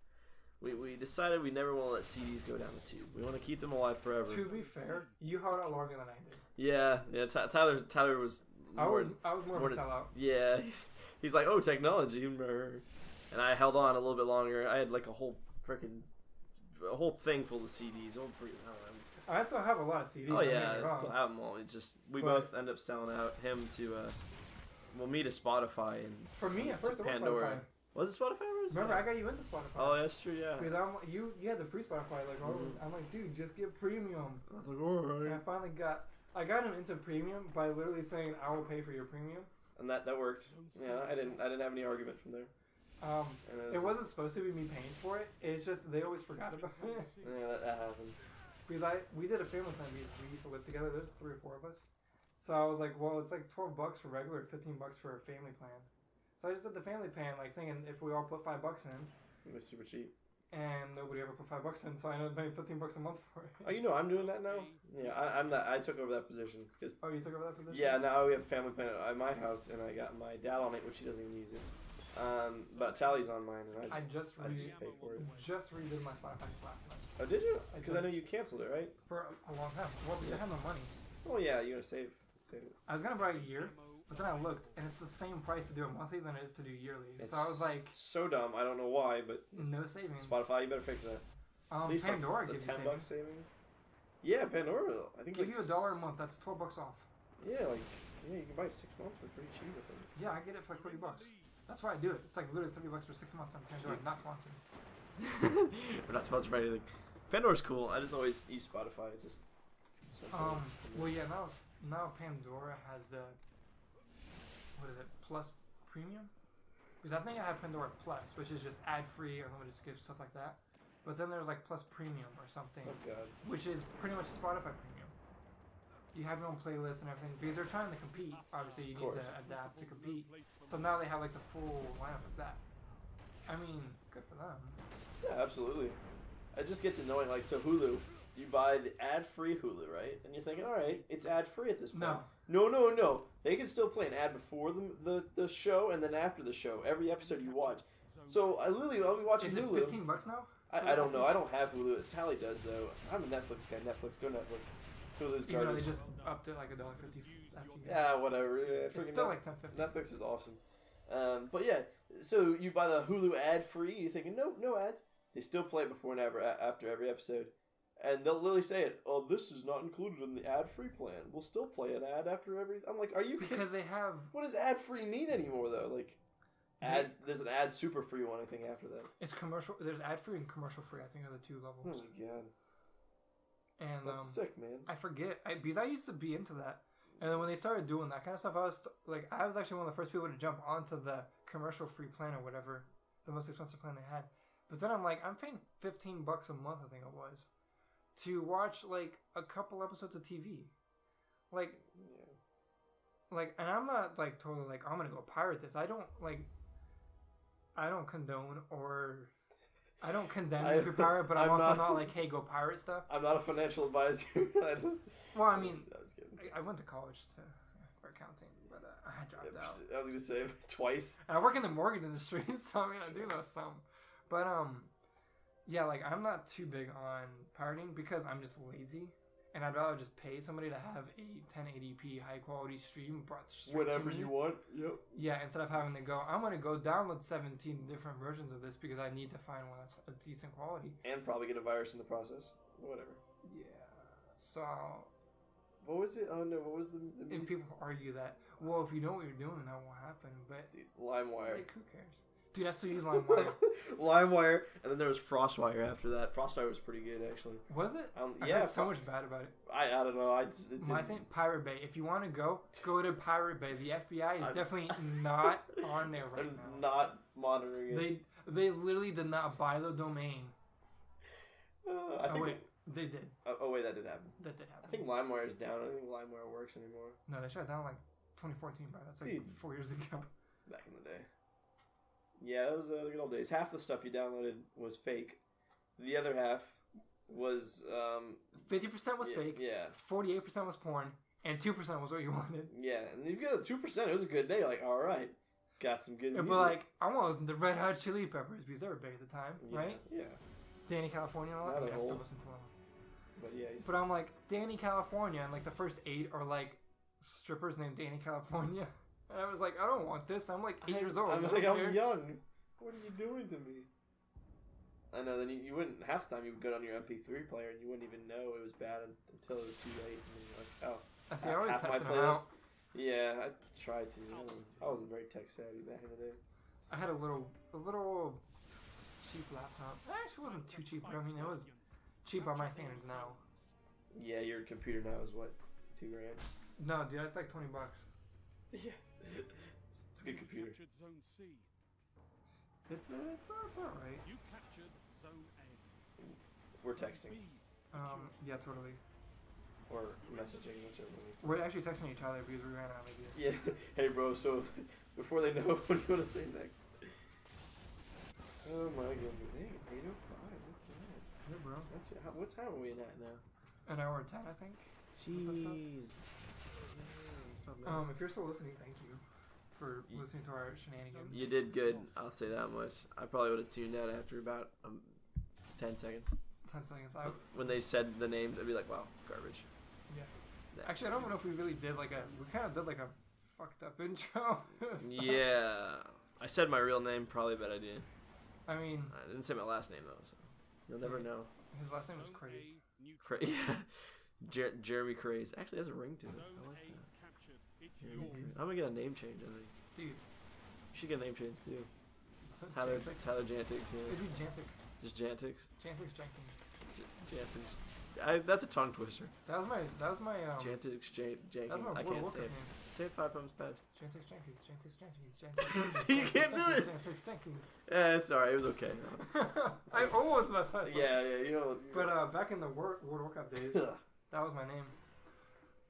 We decided we never want to let CDs go down the tube. We want to keep them alive forever. To be fair, you held out longer than I did. Yeah. Tyler was. I was more of a sellout. Yeah, he's like, oh, technology, and I held on a little bit longer. I had like a whole thing full of CDs. I still have a lot of CDs. Oh yeah, I still have them all. It's just we both end up selling out. Him to me to Spotify, and for me at first it was Pandora. Spotify. Was it Spotify? Remember, I got you into Spotify. Oh, that's true, yeah. Because you had the free Spotify. Like, I'm like, dude, just get premium. I was like, alright. And I finally got him into premium by literally saying, I will pay for your premium. And that worked. Yeah, I didn't have any argument from there. It wasn't supposed to be me paying for it. It's just they always forgot about it. Yeah, that happened. Because we did a family plan. We used to live together. There's 3 or 4 of us. So I was like, well, it's like $12 for regular, $15 for a family plan. So I just did the family plan, like thinking if we all put $5 in. It was super cheap. And nobody ever put $5 in, so I ended up paying $15 a month for it. Oh, I'm doing that now? Yeah, I'm that. I took over that position. Oh, you took over that position? Yeah, now we have a family plan at my house, and I got my dad on it, which he doesn't even use it. But Tally's on mine, and I just pay for it. Just redid my Spotify last night. Oh, did you? Because I know you canceled it, right? For a long time. Well, because I had no money. Oh yeah, you're gonna save it. I was gonna buy a year. But then I looked, and it's the same price to do it monthly than it is to do yearly. So I was like, so dumb. I don't know why, but no savings. Spotify, you better fix that. At least Pandora gives you $10 savings. Yeah, Pandora. I think give you $1 a month. That's $12 off. Yeah, you can buy 6 months for pretty cheap. I think. Yeah, I get it for like $30. That's why I do it. It's like literally $30 for 6 months on Pandora. Not sponsored. We're not sponsored by anything. Pandora's cool. I just always use Spotify. It's just. Well, yeah. Now Pandora has the. What is it? Plus Premium? Because I think I have Pandora Plus, which is just ad-free, unlimited skips, stuff like that. But then there's like Plus Premium or something. Oh god. Which is pretty much Spotify Premium. You have your own playlist and everything. Because they're trying to compete. Obviously, you need to adapt to compete. So now they have like the full lineup of that. I mean, good for them. Yeah, absolutely. It just gets annoying. Like, so Hulu. You buy the ad-free Hulu, right? And you're thinking, all right, it's ad-free at this point. No. They can still play an ad before the show and then after the show. Every episode you watch. So I'll be watching Hulu. Is it $15 now? I don't know. I don't have Hulu. Tally does though. I'm a Netflix guy. Netflix, go Netflix. Hulu's garbage. You know, they just upped it like $1.50. Yeah, whatever. It's still like $10.50. Netflix is awesome. But yeah, so you buy the Hulu ad-free. You're thinking, no ads. They still play it before and after every episode. And they'll literally say it, oh, this is not included in the ad-free plan. We'll still play an ad after every... I'm like, are you kidding? Because they have... What does ad-free mean anymore, though? Like, there's an ad-super-free one, I think, after that. It's commercial... There's ad-free and commercial-free, I think, are the 2 levels. Oh, my God. And, that's sick, man. I forget. Because I used to be into that. And then when they started doing that kind of stuff, I was actually one of the first people to jump onto the commercial-free plan or whatever. The most expensive plan they had. But then I'm like, I'm paying $15 a month, I think it was. To watch like a couple episodes of TV, and I'm not like totally like I'm gonna go pirate this. I don't condone or I don't condemn if you pirate, but I'm also not like, hey, go pirate stuff. I'm not a financial advisor. Well, I mean, I went to college for accounting, but I dropped out. I was gonna say twice. And I work in the mortgage industry, so I mean I do know some, but yeah, like, I'm not too big on pirating because I'm just lazy. And I'd rather just pay somebody to have a 1080p high-quality stream brought straight whenever to me. you want. Yep. Yeah, instead of having to go, I'm going to go download 17 different versions of this because I need to find one that's a decent quality. And probably get a virus in the process. Whatever. Yeah. So... What was it? Oh, no. What was the and people argue that, well, if you know what you're doing, that won't happen. But... Dude, LimeWire. Like, who cares? Dude, I still use LimeWire. LimeWire, and then there was FrostWire after that. FrostWire was pretty good, actually. Was it? I heard so much bad about it. I don't know. I think Pirate Bay. If you want to go to Pirate Bay. The FBI is definitely not on there right now. Not monitoring it. They literally did not buy the domain. I think they did. Oh wait, that did happen. That did happen. I think LimeWire is down. I don't think LimeWire works anymore. No, they shut down like 2014, bro. That's like 4 years ago. Back in the day. Yeah, that was the good old days. Half the stuff you downloaded was fake. The other half was 50% was fake. Yeah. 48% was porn, and 2% was what you wanted. Yeah, and if you got 2%, it was a good day. Like, all right, got some good music. But like, I want to listen to Red Hot Chili Peppers because they were big at the time, right? Yeah. Danny California and all that. I still listen to them. But yeah. But I'm like, Danny California, and like the first 8 are like strippers named Danny California. And I was like, I don't want this. I'm like 8 years old. I'm young. What are you doing to me? I know. Then you wouldn't. Half the time you would go on your MP3 player and you wouldn't even know it was bad until it was too late. And then you're like, oh. I see. I always tested them out. Yeah, I tried to. I wasn't very tech savvy back in the day. I had a little cheap laptop. It actually wasn't too cheap, but I mean it was cheap by my standards now. Yeah, your computer now is what, $2,000? No, dude, it's like $20. Yeah, it's a good computer. It's alright. You captured zone A. We're texting. Yeah, totally. Or messaging, whichever one. We're actually texting each other because we ran out of ideas. Yeah. Hey, bro. So before they know, what do you want to say next? Oh my goodness. Dang, it's 8:05. Look at that. Yeah, bro. What time are we at now? An hour and 10, I think. Jeez. If you're still listening, thank you for listening to our shenanigans. You did good. I'll say that much. I probably would have tuned out after about 10 seconds. 10 seconds. When they said the names, I'd be like, wow, garbage. Yeah. Actually, I don't know if we really did we kind of did like a fucked up intro. Yeah. I said my real name, probably a bad idea. I mean, I didn't say my last name though, so you'll never know. His last name is Craze. Yeah. Jeremy Craze. Actually has a ring to it. I like that. I'm gonna get a name change, I think. Dude. You should get a name change too. Tyler Jantix, yeah. Maybe Jantix. Just Jantix? Jantix Jenkins. Jantix. That's a tongue twister. That was my Jantix Jenkins. That was my I can't say it. Name. Say it 5 times fast. Jantix Jenkins. You can't do it. Jantix Jenkins. Yeah, it's alright. It was okay. I almost messed that up. Yeah, you know. But back in the World of Warcraft days, that was my name.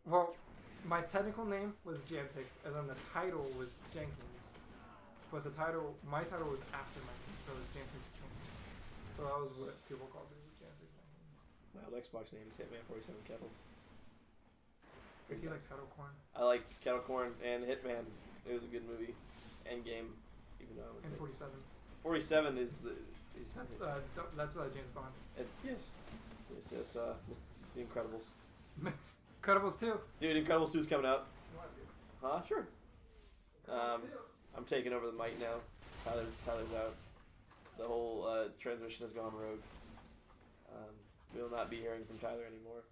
Well, my technical name was Jantix, and then the title was Jenkins. But my title was after my name, so it was Jantix Jenkins. So that was what people called me, was Jantix Jenkins. My old Xbox name is Hitman47 Kettles. Is he like Kettle Corn? I like Kettle Corn and Hitman. It was a good movie. Endgame, even though I would and think. 47. 47 is the. That's James Bond. Yes. It's The Incredibles. Incredibles 2. Dude, Incredibles 2 is coming out. Huh? Sure. I'm taking over the mic now. Tyler's out. The whole transmission has gone rogue. We will not be hearing from Tyler anymore.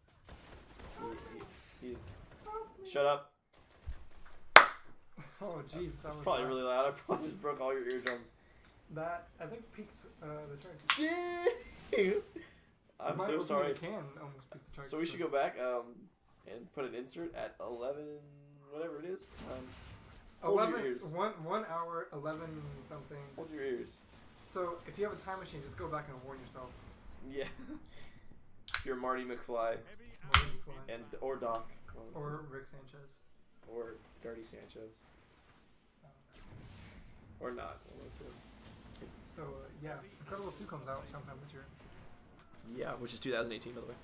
He's. Shut up. Oh jeez, that was probably really loud. I probably just broke all your eardrums. That I think peaked the chart. Yeah. I'm so sorry. Can almost peak the chart. So we should go back and put an insert at 11, whatever it is. 11. 1 hour 11 something. Hold your ears. So if you have a time machine, just go back and warn yourself. Yeah. If you're Marty McFly. Or Doc. Or Rick Sanchez. Or Dirty Sanchez. Or not. So, yeah. Incredibles 2 comes out sometime this year. Yeah, which is 2018, by the way.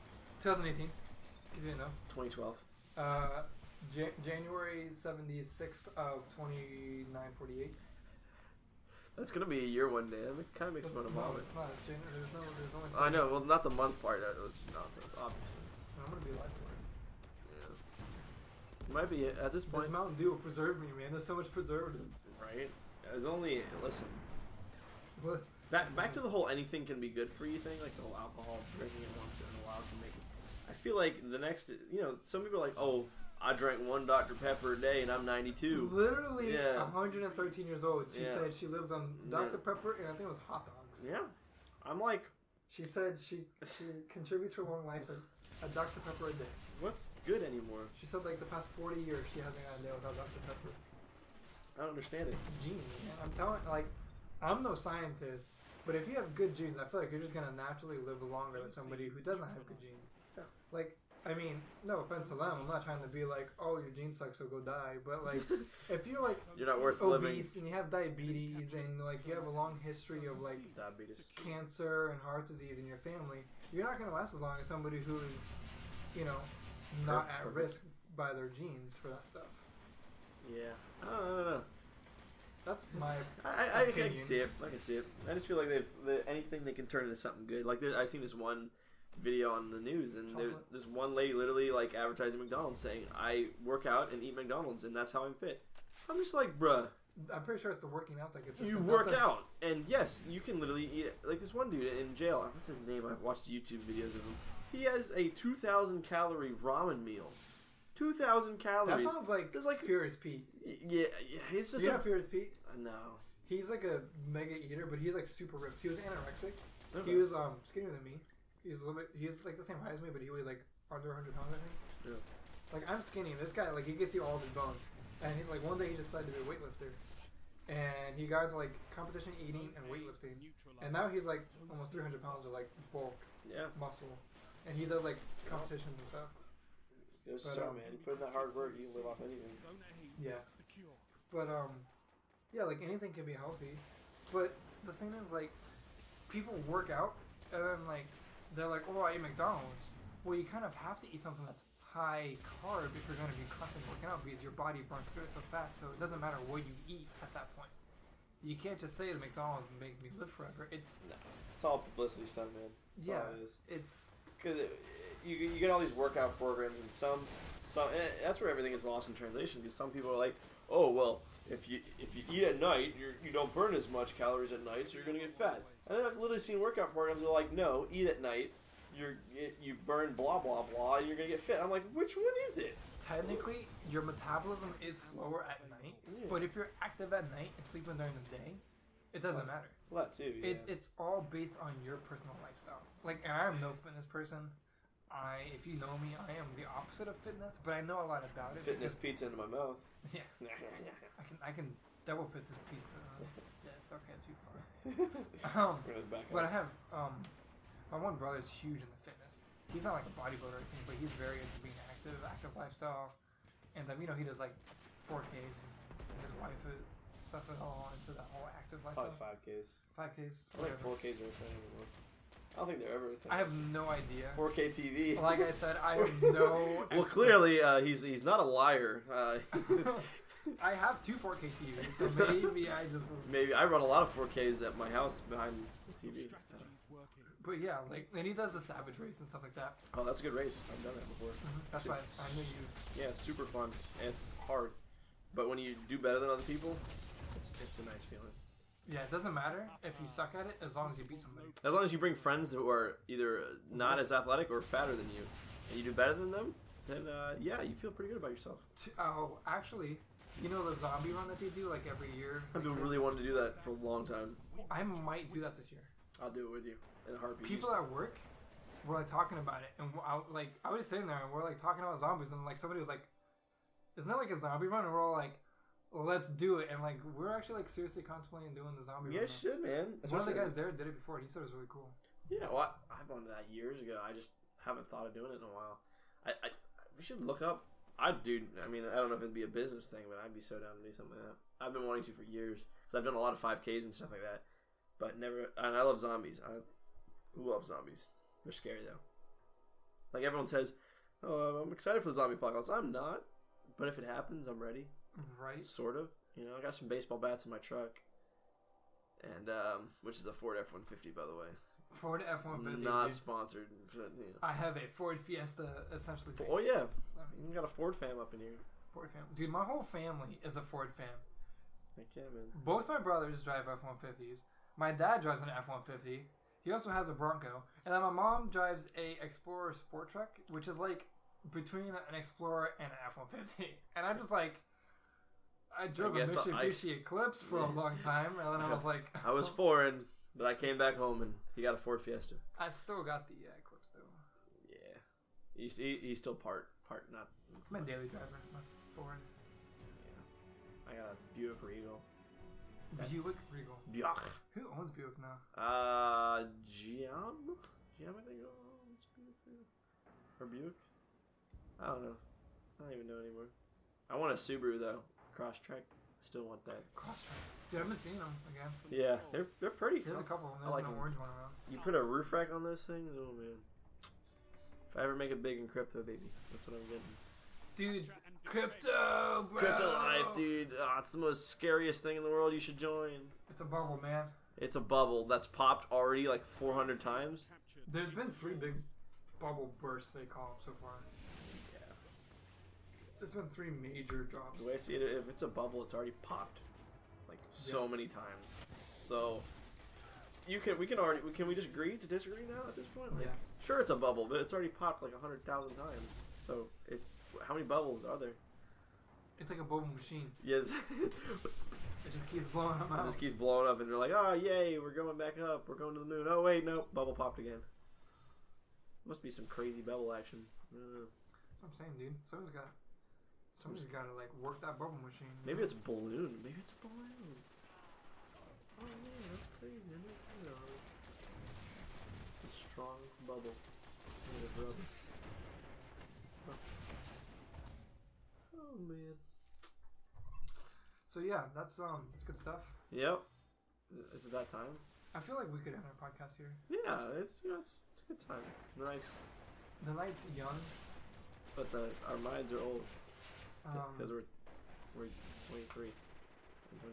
2018. Because you didn't know. 2012. January 76th of 2948. That's going to be a year one day. That kind of makes me want to vomit. No, it's not. There's only I know. Well, not the month part. That was just nonsense, obviously. I'm going to be alive for it. Yeah. It might be at this point. This Mountain Dew will preserve me, man. There's so much preservatives. Right? There's only... Listen. What? Back to the whole anything can be good for you thing, like the whole alcohol, drinking it once in a while can make it. I feel like the next, some people are like, oh, I drank 1 Dr. Pepper a day and I'm 92. Literally 113 years old. She said she lived on Dr. Yeah. Pepper and I think it was hot dogs. Yeah. I'm like... She said she contributes her long life a Dr. Pepper a day. What's good anymore? She said like the past 40 years she hasn't had a day without Dr. Pepper. I don't understand it. Genes, man. I'm telling, like, I'm no scientist, but if you have good genes, I feel like you're just gonna naturally live longer than somebody who doesn't have good genes. Yeah. Like, I mean, no offense to them, I'm not trying to be like, oh, your genes suck, so go die. But like, if you're like, you're not worth obese living, and you have diabetes and like you have a long history of like diabetes, cancer and heart disease in your family, you're not gonna last as long as somebody who is, you know, not at risk by their genes for that stuff. Yeah, I don't know. That's my I can see it. I can see it. I just feel like anything they can turn into something good. Like I seen this one video on the news, and there's this one lady literally like advertising McDonald's, saying, "I work out and eat McDonald's, and that's how I'm fit." I'm just like, bruh. I'm pretty sure it's the working out that gets. You work out, and yes, you can literally eat it. Like this one dude in jail. What's his name? I've watched YouTube videos of him. He has a 2,000 calorie ramen meal. 2,000 calories. That sounds like Furious Pete. Yeah, he's just Furious Pete? No. He's like a mega eater, but he's like super ripped. He was anorexic. Okay. He was skinnier than me. He's a little bit. He's like the same height as me, but he weighed like under 100 pounds, I think. Yeah. Like I'm skinny. This guy, like, you can see all of his bones. And he, like one day he decided to be a weightlifter, and he got into like competition eating and weightlifting, and now he's like almost 300 pounds of like bulk, muscle, and he does like competitions and stuff. Man, you put in that hard work, you can live off anything. Yeah. But yeah, like anything can be healthy, but the thing is, like, people work out and then like they're like, oh, I eat McDonald's. Well, you kind of have to eat something that's high carb if you're going to be constantly working out, because your body burns through it so fast. So it doesn't matter what you eat at that point. You can't just say the McDonald's make me live forever. It's all publicity stunt, man. That's all it is. It's because you get all these workout programs, and some and that's where everything is lost in translation, because some people are like, oh, well, if you eat at night, you don't burn as much calories at night, so you're going to get fat. And then I've literally seen workout programs that are like, no, eat at night, you burn blah blah blah, and you're going to get fit. I'm like, which one is it? Technically, your metabolism is slower at night, but if you're active at night and sleeping during the day, it doesn't matter. Well, that too. Yeah. It's all based on your personal lifestyle. Like, and I'm no fitness person. If you know me, I am the opposite of fitness, but I know a lot about it. Fitness pizza into my mouth. Yeah. I can double fit this pizza. Yeah, it's okay, too far. But I have my one brother is huge into fitness. He's not like a bodybuilder or anything, but he's very into being active lifestyle, and he does like 4Ks, and his wife stuff it all into that whole active lifestyle. Probably 5Ks. 5Ks. I think 4Ks are a thing anymore. I don't think they're ever a thing. I have no idea. 4K TV. Like I said, I have no. Well, clearly, he's not a liar. I have 2 4K TVs, so maybe I just. Maybe I run a lot of 4Ks at my house behind the TV. But yeah, like, and he does the Savage race and stuff like that. Oh, that's a good race. I've done that before. Mm-hmm. That's why I knew you. Yeah, it's super fun. And it's hard, but when you do better than other people, it's a nice feeling. Yeah, it doesn't matter if you suck at it, as long as you beat somebody. As long as you bring friends who are either not as athletic or fatter than you, and you do better than them, then yeah, you feel pretty good about yourself. Oh, actually, you know the zombie run that they do like every year? I've been really wanting to do that for a long time. I might do that this year. I'll do it with you in a heartbeat. People at work were like talking about it, and I was sitting there and we're like talking about zombies, and like somebody was like, "Isn't that like a zombie run?" And we're all like, well, let's do it. And like we're actually like seriously contemplating doing the zombie run. Yeah, should, man. One of the guys there did it before, and he said it was really cool. Yeah, well, I wanted that years ago. I just haven't thought of doing it in a while. We should look up. I mean, I don't know if it'd be a business thing, but I'd be so down to do something like that. I've been wanting to for years, because I've done a lot of 5Ks and stuff like that, but never. And I love zombies. I love zombies. They're scary though. Like everyone says, "Oh, I'm excited for the zombie apocalypse." I'm not, but if it happens, I'm ready. Right. Sort of. You know, I got some baseball bats in my truck, and which is a Ford F-150, by the way. Ford F-150. Not sponsored. But, you know. I have a Ford Fiesta, essentially. Oh yeah, you got a Ford fam up in here. Ford fam, dude. My whole family is a Ford fam. Heck yeah, man. Both my brothers drive F-150s. My dad drives an F-150. He also has a Bronco, and then my mom drives a Explorer Sport Truck, which is like between an Explorer and an F-150, and I'm just like, I drove a Mitsubishi Eclipse for a long time, and then I was like, I was foreign, but I came back home and he got a Ford Fiesta. I still got the Eclipse though. Yeah, he's still part not. It's my daily driver, my Ford. Yeah, I got a Buick Regal. Buick Regal. Buick. Who owns Buick now? GM. I think owns Buick. Or Buick. I don't know. I don't even know anymore. I want a Subaru though. Crosstrek. Still want that. Crosstrek. Dude, I've been seeing them again. Yeah, they're pretty. There's a couple. There's like an orange one around. You put a roof rack on those things? Oh man. If I ever make it big in crypto, baby, that's what I'm getting. Dude, crypto, bro. Crypto life, dude. Oh, it's the most scariest thing in the world. You should join. It's a bubble, man. It's a bubble that's popped already like 400 times. There's been 3 big bubble bursts, they call them, so far. Yeah. There's been 3 major drops. The way I see it, if it's a bubble, it's already popped like so many times. So can we just agree to disagree now at this point? Like, sure, it's a bubble, but it's already popped like 100,000 times. So it's how many bubbles are there? It's like a bubble machine. Yes. It just keeps blowing up. It just keeps blowing up, and they're like, "Oh, yay, we're going back up. We're going to the moon." Oh wait, no, bubble popped again. Must be some crazy bubble action. I'm saying, dude, somebody's got to like work that bubble machine. Maybe it's a balloon. Maybe it's a balloon. Oh man, that's crazy. I didn't know. It's a strong bubble made of rubber. Oh man. So yeah, that's good stuff. Yep. Is it that time? I feel like we could end our podcast here. Yeah, it's a good time. The night's young, but our minds are old because we're 23. I'm 24.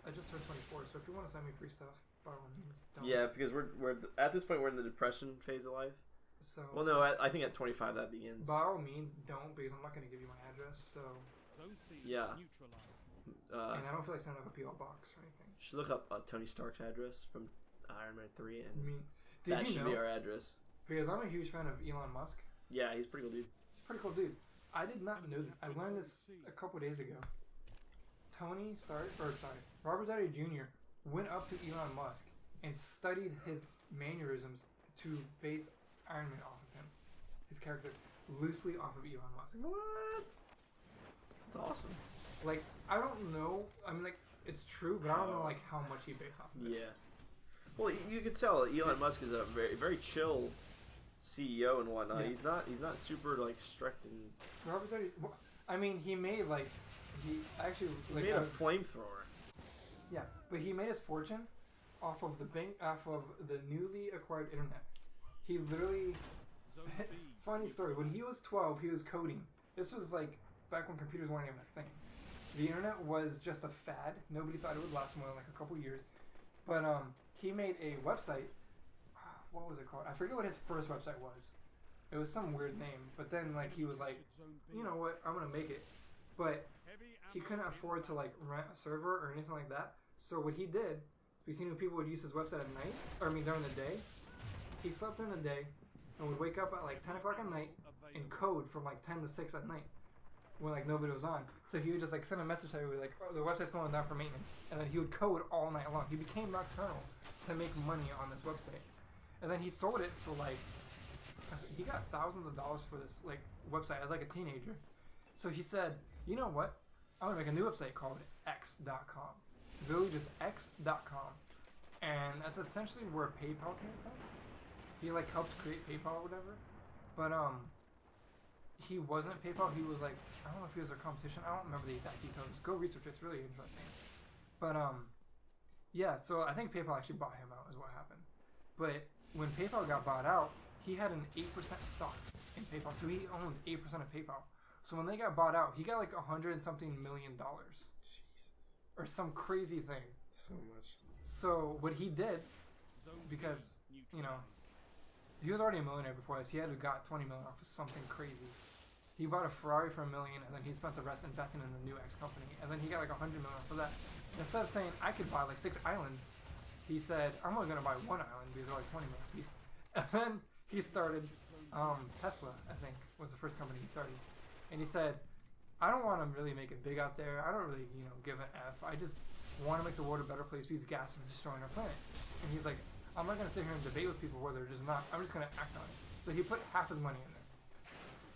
I just turned 24, so if you want to send me free stuff, by all means, don't. Yeah, because we're at this point we're in the depression phase of life. So well, no, I think at 25 that begins. By all means, don't, because I'm not going to give you my address. So yeah. And I don't feel like sending up a PO box or anything. You should look up Tony Stark's address from Iron Man 3, and that should be our address. Because I'm a huge fan of Elon Musk. Yeah, he's a pretty cool dude. He's a pretty cool dude. I did not know this. I learned this a couple days ago. Robert Downey Jr. went up to Elon Musk and studied his mannerisms to base Iron Man off of him. His character loosely off of Elon Musk. What? That's awesome. Like, I don't know. I mean, like, it's true, but I don't know, like, how much he based off of it. Yeah. Well, you could tell Elon Musk is a very, very chill CEO and whatnot. Yeah. He's not super, like, strict and... Robert Downey... I mean, he made, like... He made a flamethrower. Yeah, but he made his fortune off of the newly acquired internet. He literally... Funny story. When he was 12, he was coding. This was, like, back when computers weren't even a thing. The internet was just a fad. Nobody thought it would last more than like a couple years. But he made a website. What was it called? I forget what his first website was. It was some weird name. But then like he was like, you know what? I'm gonna make it. But he couldn't afford to like rent a server or anything like that. So what he did, we seen when people would use his website at night, or I mean during the day. He slept during the day and would wake up at like 10 o'clock at night and code from like 10 to 6 at night. When like nobody was on, so he would just like send a message to everybody like, "Oh, the website's going down for maintenance," and then he would code all night long. He became nocturnal to make money on this website, and then he sold it for like, he got thousands of dollars for this like website as like a teenager. So he said, "You know what? I'm gonna make a new website called X.com, literally just X.com," and that's essentially where PayPal came from. He like helped create PayPal or whatever, but he wasn't PayPal. He was like, I don't know if he was a competition. I don't remember the exact details. Go research. It's really interesting. But yeah. So I think PayPal actually bought him out is what happened. But when PayPal got bought out, he had an 8% stock in PayPal. So he owned 8% of PayPal. So when they got bought out, he got like $100 and something million. Jesus. Or some crazy thing. So much. So what he did, because you know, he was already a millionaire before this. He had got $20 million off of something crazy. He bought a Ferrari for $1 million, and then he spent the rest investing in the new X company. And then he got like $100 million for that. Instead of saying I could buy like 6 islands, he said I'm only gonna buy 1 island because they're like 20 million piece. And then he started Tesla, I think, was the first company he started. And he said, I don't want to really make it big out there. I don't really, give an F. I just want to make the world a better place because gas is destroying our planet. And he's like, I'm not going to sit here and debate with people whether it is not. I'm just going to act on it. So he put half his money in there.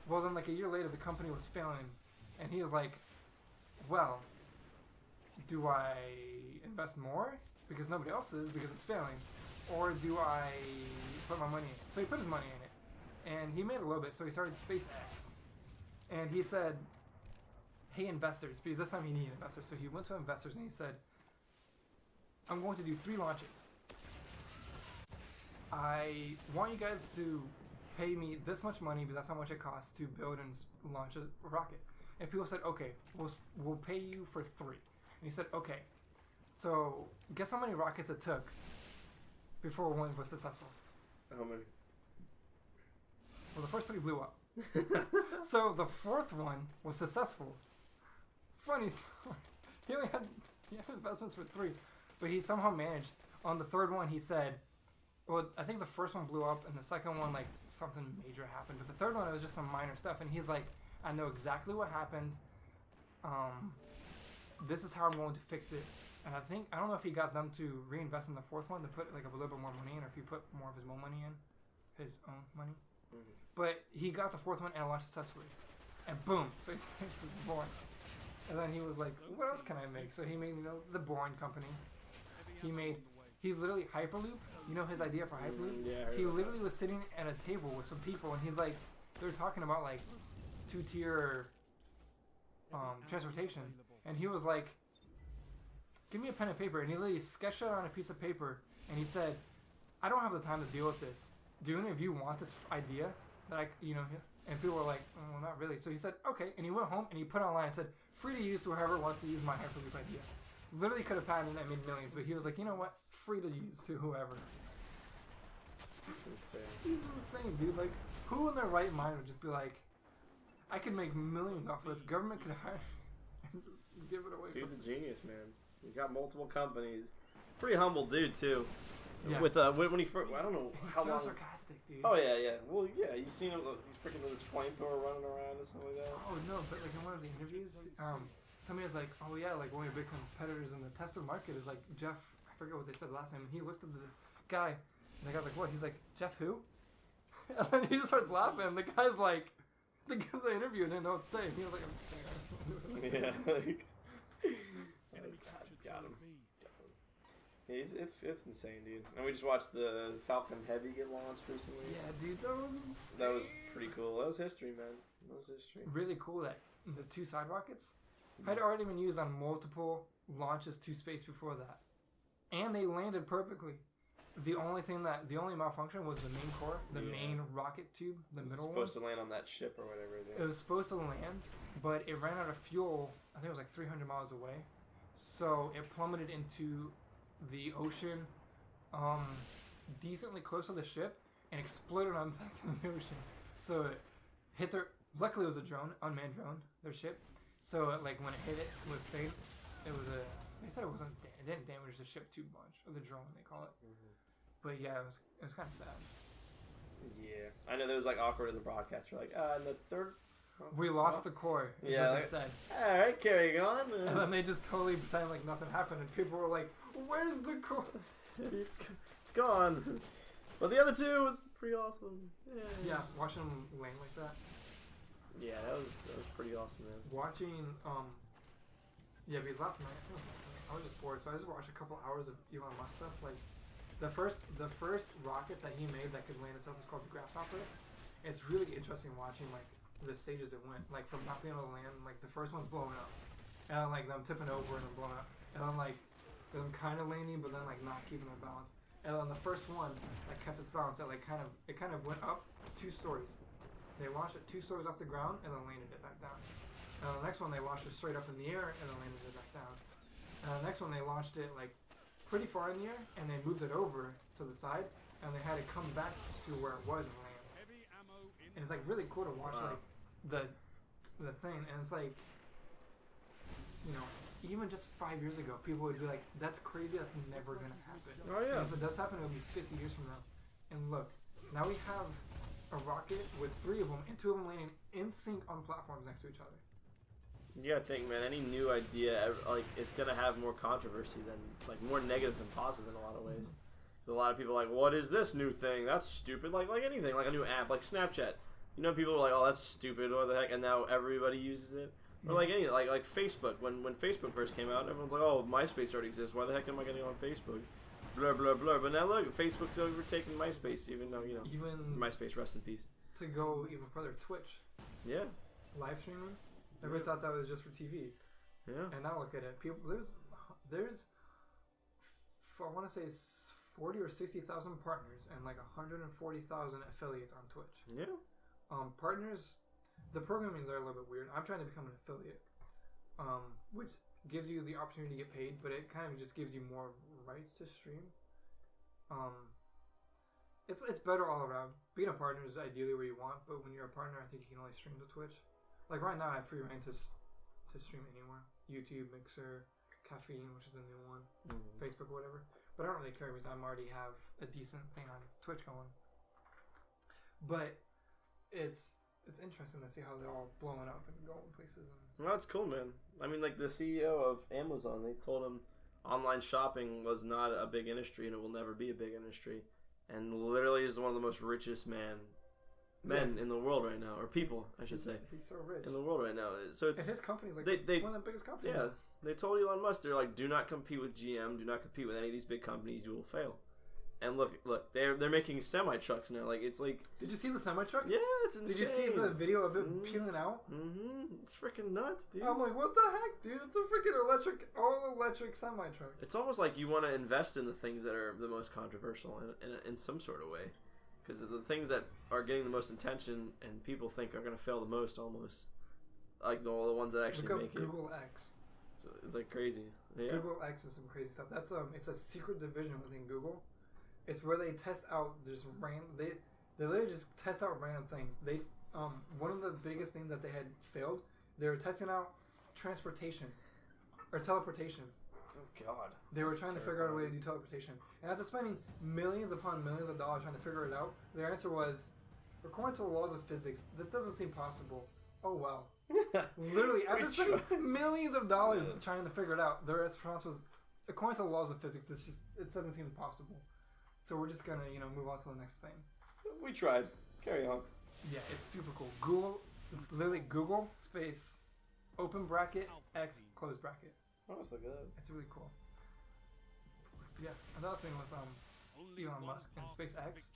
Well, then like a year later, the company was failing. And he was like, well, do I invest more because nobody else is because it's failing? Or do I put my money in it? So he put his money in it. And he made a little bit. So he started SpaceX. And he said, hey, investors, because this time he needed investors. So he went to investors and he said, I'm going to do 3 launches. I want you guys to pay me this much money because that's how much it costs to build and launch a rocket. And people said, okay, we'll pay you for 3. And he said, okay. So guess how many rockets it took before one was successful? How many? Well, the first 3 blew up. So the 4th one was successful. Funny story. He had investments for 3, but he somehow managed. On the 3rd one, he said, well, I think the first one blew up, and the second one, like, something major happened. But the 3rd one, it was just some minor stuff, and he's like, I know exactly what happened. This is how I'm going to fix it. And I don't know if he got them to reinvest in the 4th one to put, like, a little bit more money in, or if he put more of his own money in. His own money. Mm-hmm. But he got the 4th one and launched successfully. And boom, so this is born. And then he was like, what else can I make? So he made, the Boring Company. He literally Hyperloop. You know his idea for Hyperloop? Yeah, he literally was sitting at a table with some people, and he's like, they were talking about like 2-tier transportation. And he was like, give me a pen and paper. And he literally sketched it on a piece of paper. And he said, I don't have the time to deal with this. Do any of you want this idea? That and people were like, well, not really. So he said, okay. And he went home and he put it online and said, free to use to whoever wants to use my Hyperloop idea. Literally could have patented it and made millions, but he was like, you know what? Free to use to whoever. That's insane. He's insane, dude. Like, who in their right mind would just be like, I could make millions off of this. Government could hire and just give it away. Dude's a genius, man. He got multiple companies. Pretty humble dude, too. Yeah. With when he first, I don't know how long. He's so sarcastic, dude. Oh yeah. Well, yeah, you've seen him. He's freaking with his flamethrower running around and stuff like that. Oh no, but like in one of the interviews, somebody was like, oh yeah, like one of the big competitors in the Tesla market is like Jeff. I forget what they said last time. And he looked at the guy, and the guy's like, what? He's like, Jeff who? And then he just starts laughing. And the guy's like, the interviewer didn't know what to say. And he was like, I'm scared. Yeah, like. Got him. It's insane, dude. And we just watched the Falcon Heavy get launched recently. Yeah, dude, that was insane. That was pretty cool. That was history, man. That was history. Really cool that the 2 side rockets had already been used on multiple launches to space before that. And they landed perfectly. The only malfunction was the main core, the main rocket tube, the middle one. It was supposed to land on that ship or whatever. Yeah. It was supposed to land, but it ran out of fuel. I think it was like 300 miles away. So it plummeted into the ocean, decently close to the ship, and exploded on impact in the ocean. So it hit their. Luckily, it was a drone, unmanned drone, their ship. So like when it hit it with fade, it was a. They said it didn't damage the ship too much, or the drone they call it. Mm-hmm. But yeah, it was kind of sad. Yeah, I know there was like awkward in the broadcast. We're like, in the 3rd. We lost the core, is what they said. Alright, carrying on. And then they just totally pretend like nothing happened, and people were like, where's the core? It's gone. But the other 2 was pretty awesome. Yeah, watching them land like that. Yeah, that was pretty awesome, man. Watching, because last night, I was just bored, so I just watched a couple hours of Elon Musk stuff. Like, the first rocket that he made that could land itself was called the Grasshopper. It's really interesting watching, like, the stages it went, like from not being able to land, like the first one's blowing up, and then, like I'm tipping over and I'm blowing up, and I'm like, I'm kind of landing, but then like not keeping my balance, and then the first one that kept its balance, it kind of went up 2 stories. They launched it 2 stories off the ground and then landed it back down. And the next one they launched it straight up in the air and then landed it back down. And the next one they launched it like pretty far in the air and they moved it over to the side and they had it come back to where it was and land. And it's like really cool to watch like the thing, and it's like, even just 5 years ago, people would be like, "That's crazy. That's never gonna happen." Oh yeah. And if it does happen, it'll be 50 years from now. And look, now we have a rocket with 3 of them and 2 of them landing in sync on platforms next to each other. You gotta think, man. Any new idea, like, it's gonna have more controversy than, like, more negative than positive in a lot of ways. A lot of people are like, what is this new thing? That's stupid. Like anything, like a new app, like Snapchat. You know, people are like, oh, that's stupid. What the heck? And now everybody uses it. Or like Facebook. When Facebook first came out, everyone's like, oh, MySpace already exists. Why the heck am I getting on Facebook? Blah blah blah. But now look, Facebook's overtaking MySpace, even though even MySpace, rest in peace. To go even further, Twitch. Yeah. Live streaming. Everybody thought that was just for TV. Yeah. And now look at it. People, there's I want to say 40 or 60,000 partners and like 140,000 affiliates on Twitch. Yeah. Partners, the programmings are a little bit weird. I'm trying to become an affiliate, which gives you the opportunity to get paid, but it kind of just gives you more rights to stream. It's better all around. Being a partner is ideally where you want, but when you're a partner, I think you can only stream to Twitch. Like right now, I have free reign to stream anywhere. YouTube, Mixer, Caffeine, which is the new one, Facebook, whatever. But I don't really care because I already have a decent thing on Twitch going. But it's interesting to see how they're all blowing up and going places. Well, that's cool, man. I mean, like the CEO of Amazon, they told him online shopping was not a big industry and it will never be a big industry. And literally is one of the most richest men in the world right now, or people, I should say. He's so rich in the world right now. So it's and his company's like one of the biggest companies. Yeah, they told Elon Musk, they're like, do not compete with GM, do not compete with any of these big companies, you will fail. And look, they're making semi trucks now. Like it's like. Did you see the semi truck? Yeah, it's insane. Did you see the video of it peeling out? It's freaking nuts, dude. I'm like, what the heck, dude? It's a freaking all electric semi truck. It's almost like you want to invest in the things that are the most controversial in some sort of way, because the things that are getting the most attention and people think are going to fail the most, almost like the ones that actually make it. Google X. So it's like crazy. Yeah. Google X is some crazy stuff. That's it's a secret division within Google. It's where they test out just random. They literally just test out random things. They one of the biggest things that they had failed. They were testing out transportation or teleportation. Oh God! They were trying to figure out a way to do teleportation, and after spending millions upon millions of dollars trying to figure it out, their answer was, according to the laws of physics, this doesn't seem possible. Oh well. Literally, after spending millions of dollars trying to figure it out, their response was, according to the laws of physics, it doesn't seem possible. So we're just gonna, move on to the next thing. We tried. Carry on. Yeah, it's super cool. Google, it's literally Google space, open bracket, X, close bracket. Oh, let's look at that. It's really cool. Yeah, another thing with Elon Musk and SpaceX,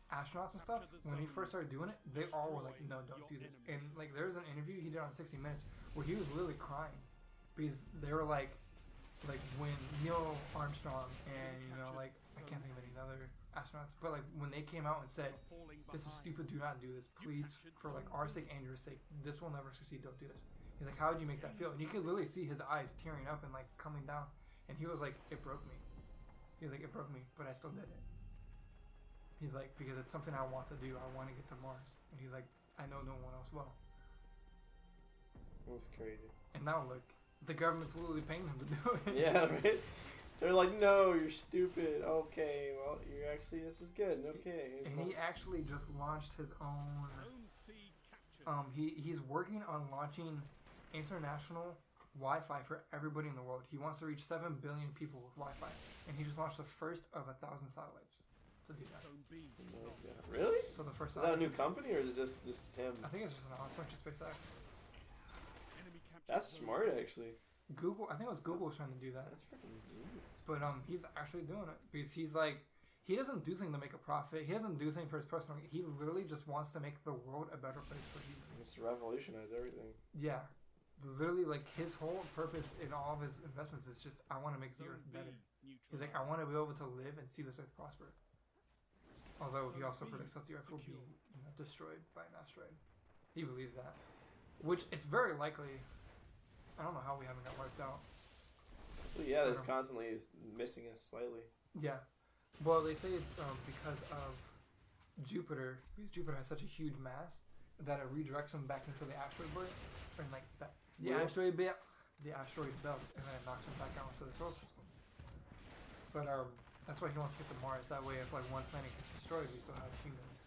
astronauts and stuff, when he first started doing it, they all were like, no, don't do this. And like, there was an interview he did on 60 Minutes where he was literally crying because they were like when Neil Armstrong and I can't think of any other astronauts, but like when they came out and said, this is stupid, do not do this, please, for like our sake and your sake, this will never succeed, don't do this. He's like, how did you make that feel? And you could literally see his eyes tearing up and like coming down, and he was like, it broke me. He was like, it broke me, but I still did it. He's like, because it's something I want to do, I want to get to Mars. And he's like, I know no one else will. That's crazy. And now look, the government's literally paying him to do it. Yeah, right? They're like, no, you're stupid. Okay, well, this is good. Okay. And he actually just launched his own. He's working on launching international Wi-Fi for everybody in the world. He wants to reach 7 billion people with Wi-Fi, and he just launched the first of 1,000 satellites to do that. Oh, yeah. Really? So the first. Is that a new company, or is it just him? I think it's just an offering to SpaceX. That's smart, actually. Google, I think it was Google trying to do that. That's freaking genius. But he's actually doing it because he's like, he doesn't do things to make a profit. He doesn't do things for his personal. He literally just wants to make the world a better place for humans. Just to revolutionize everything. Yeah, literally, like his whole purpose in all of his investments is just, I want to make the earth better. He's like, I want to be able to live and see this earth prosper. Although he also predicts that the earth will be destroyed by an asteroid. He believes that, which it's very likely. I don't know how we haven't got wiped out. Well, yeah, there's constantly missing us slightly. Yeah. Well, they say it's because of Jupiter. Because Jupiter has such a huge mass that it redirects them back into the asteroid belt, and like that, the asteroid belt, and then it knocks them back out into the solar system. But that's why he wants to get to Mars. That way, if like one planet gets destroyed, we still have humans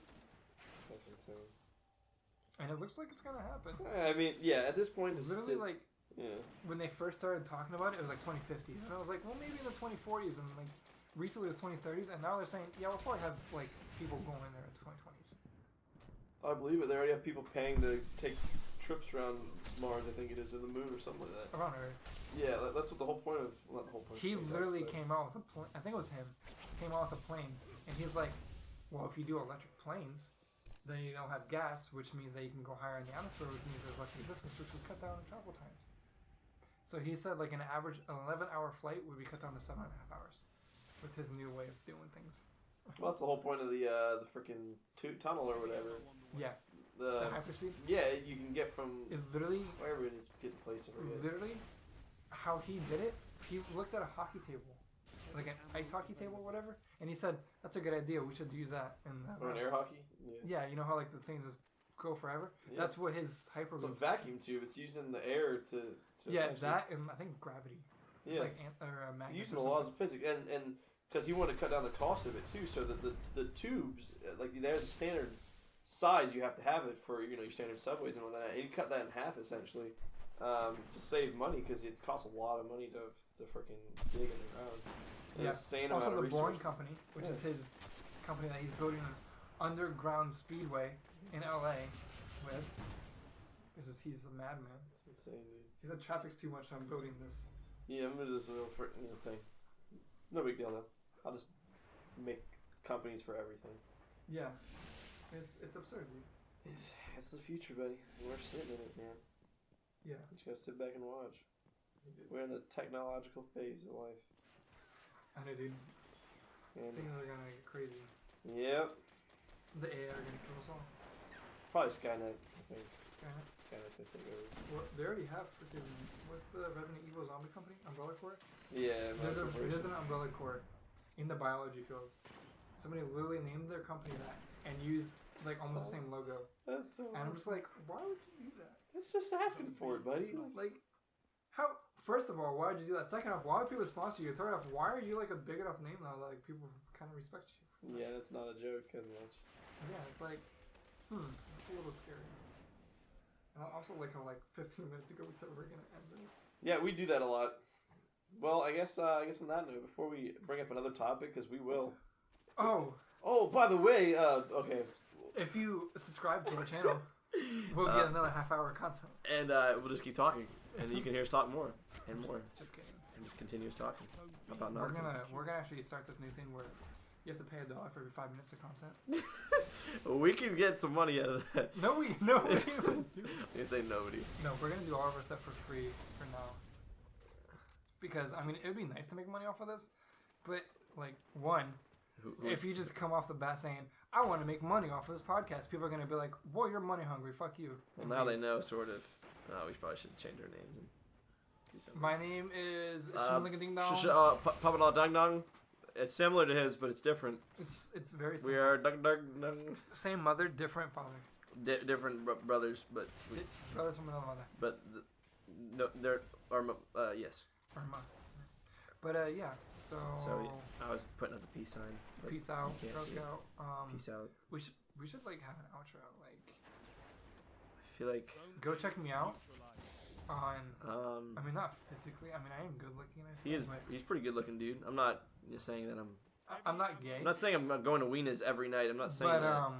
That's insane. And it looks like it's gonna happen. I mean, yeah. At this point, it's literally like. Yeah. When they first started talking about it, it was like 2050, and I was like, well, maybe in the 2040s, and like recently it was 2030s, and now they're saying, yeah, we'll probably have like people going in there in the 2020s. I believe it. They already have people paying to take trips around Mars. I think it is, or the moon, or something like that. Around Earth. Yeah, that's what the whole point of. Not the whole point. He literally came out with a plane. I think it was him. Came out with a plane, and he's like, well, if you do electric planes, then you don't have gas, which means that you can go higher in the atmosphere, which means there's less resistance, which would cut down on travel times. So he said like an average 11-hour flight would be cut down to 7.5 hours with his new way of doing things. Well, that's the whole point of the freaking tunnel or whatever. Yeah. The hyperspeed? Yeah, you can get from... It's literally... Wherever it is, get the place over here. Literally, how he did it, he looked at a hockey table. Like an ice hockey table or whatever. And he said, that's a good idea, we should use that. Or an air hockey? Yeah, you know how like the things just go forever? Yeah. That's what his hyper... It's a vacuum tube. It's using the air to yeah, that and I think gravity. It's like it's using the laws of physics. And because he wanted to cut down the cost of it too, so that the tubes, like there's a standard size you have to have it for your standard subways and all that. And he cut that in half essentially to save money because it costs a lot of money to freaking dig in the ground. Yeah. Insane also, amount of the Boring resources. Company, which is his company that he's building an underground speedway in LA with. He's a madman. It's insane, dude. He said traffic's too much, so I'm building this. Yeah, I'm gonna just a little thing. No big deal though. I'll just make companies for everything. Yeah, it's absurd, dude. It's the future, buddy. We're sitting in it, man. Yeah. You just gotta sit back and watch. We're in the technological phase of life. I know, dude. And things are gonna get crazy. Yep. The AI are gonna kill us all. Probably Skynet, I think. Skynet? Skynet's gonna take over. Well, they already have freaking... What's the Resident Evil zombie company? Umbrella Corps? Yeah. There's an Umbrella Corps in the biology field. Somebody literally named their company that and used like almost the same logo. That's so And I'm just like, why would you do that? It's just asking for it, buddy. Like, how... First of all, why would you do that? Second off, why would people sponsor you? Third off, why are you like a big enough name now that like people kind of respect you? Yeah, that's not a joke as much. Yeah, it's like, it's a little scary. And I also like how like 15 minutes ago we said we were gonna end this. Yeah, we do that a lot. Well, I guess on that note, before we bring up another topic, because we will. Oh, by the way, okay. If you subscribe to our channel, we'll get another half-hour content. And we'll just keep talking, and you can hear us talk more and more. Just kidding. And just continuous talking about nonsense. We're gonna actually start this new thing where you have to pay $1 for every 5 minutes of content. We can get some money out of that. No, we You say nobody. No, we're gonna do all of our stuff for free for now. Because I mean, it would be nice to make money off of this, but like if you just come off the bat saying, I want to make money off of this podcast, people are going to be like, whoa, you're money hungry, fuck you. Well, now they know, sort of. No, we probably should change our names. And do something. My name is Ding-Dong. Papa Dong Dong. It's similar to his, but it's different. It's very similar. We are Dong. Same mother, different father. Different brothers, but... brothers from another mother. But, no, they're... yes. Or ma. But, yeah, so I was putting up the peace sign. Peace out. Girl Scout. Peace out. We should like have an outro. Like, I feel like go check me out on. I mean, not physically. I mean, I am good looking. He's pretty good looking, dude. I'm not just saying that I'm not gay. I'm not saying I'm going to Weena's every night. I'm not saying that. But I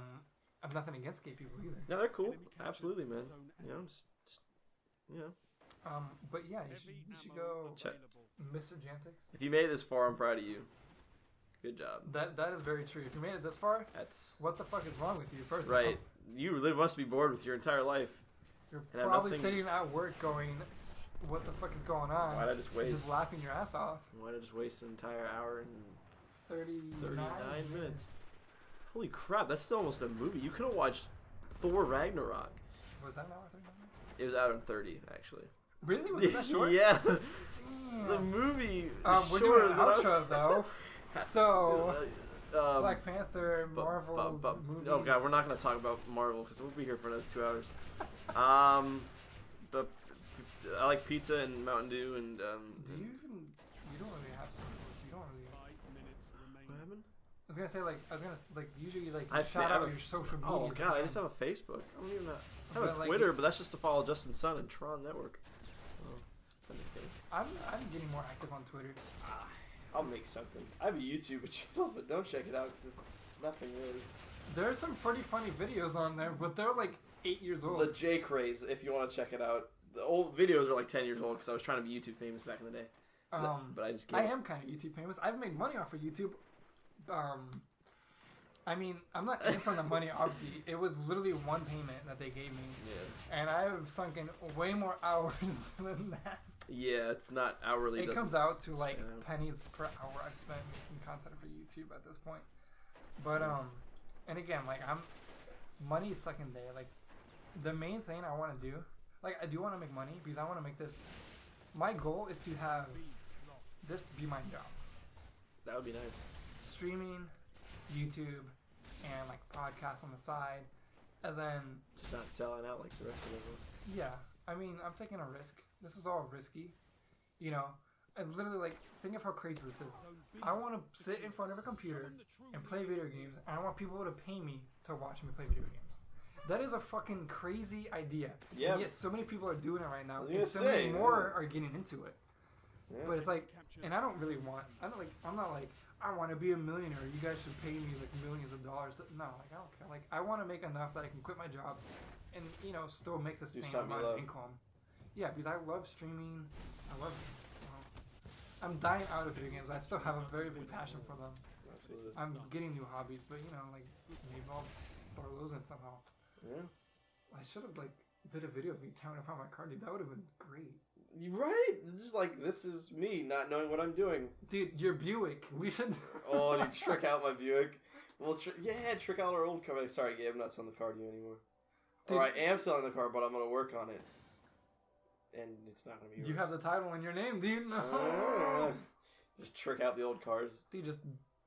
have nothing against gay people either. No, they're cool. Absolutely, man. You know, just But yeah, you should go check. Mr. Jantix. If you made it this far, I'm proud of you. Good job. That is very true. If you made it this far, what the fuck is wrong with you? First right. You really must be bored with your entire life. You're probably sitting at work going, what the fuck is going on? Why'd I just waste? Just laughing your ass off. Why'd I just waste an entire hour and 39 minutes? Holy crap, that's still almost a movie. You could have watched Thor Ragnarok. Was that an hour 39 minutes? It was out in 30, actually. Really? Was it that short? Yeah. The movie we're doing an outro, though. So, Black Panther, Marvel movies. Oh god, we're not going to talk about Marvel because we'll be here for another 2 hours. But I like pizza and Mountain Dew and. You don't really have some. You don't really. What happened? was gonna say usually you shout out your social media. Oh god, I just have a Facebook. I don't even know. I have a Twitter, but that's just to follow Justin Sun and Tron Network. Oh, I'm just kidding. I'm getting more active on Twitter. I'll make something. I have a YouTube channel, but don't check it out because it's nothing really. There's some pretty funny videos on there, but they're like 8 years old. The JKraze, if you want to check it out. The old videos are like 10 years old because I was trying to be YouTube famous back in the day. But I just can't. I am kind of YouTube famous. I've made money off of YouTube. I mean, I'm not in from the money, obviously. It was literally one payment that they gave me. Yeah. And I've sunk in way more hours than that. Yeah, it's not hourly. It comes out to like pennies per hour I've spent making content for YouTube at this point. But, and again, like, money is secondary. Like, the main thing I want to do, like, I do want to make money because I want to make this. My goal is to have this be my job. That would be nice. Streaming, YouTube, and like podcasts on the side, and then just not selling out like the rest of them. Yeah, I mean, I'm taking a risk. This is all risky, you know. And literally, like, think of how crazy this is. I want to sit in front of a computer and play video games, and I want people to pay me to watch me play video games. That is a fucking crazy idea. Yeah. And yet so many people are doing it right now, and so many more are getting into it. Yeah. But it's like, and I don't really want. I'm not like. I want to be a millionaire. You guys should pay me like millions of dollars. No, like I don't care. Like I want to make enough that I can quit my job, and still make the same amount of income. Yeah, because I love streaming. I love. I'm dying out of video games, but I still have a very big passion for them. Absolutely. I'm getting new hobbies, but like maybe I'll borrow those in somehow. Yeah. I should have like did a video of me tearing apart my car, dude. That would have been great. You're right. It's just like, this is me not knowing what I'm doing. Dude, your Buick. We should. Oh, dude, trick out my Buick. Well, trick out our old car. Like, sorry, Gabe, I'm not selling the car to you anymore. Dude, or I am selling the car, but I'm going to work on it. And it's not going to be yours. You have the title in your name, dude. No. Just trick out the old cars. Dude, just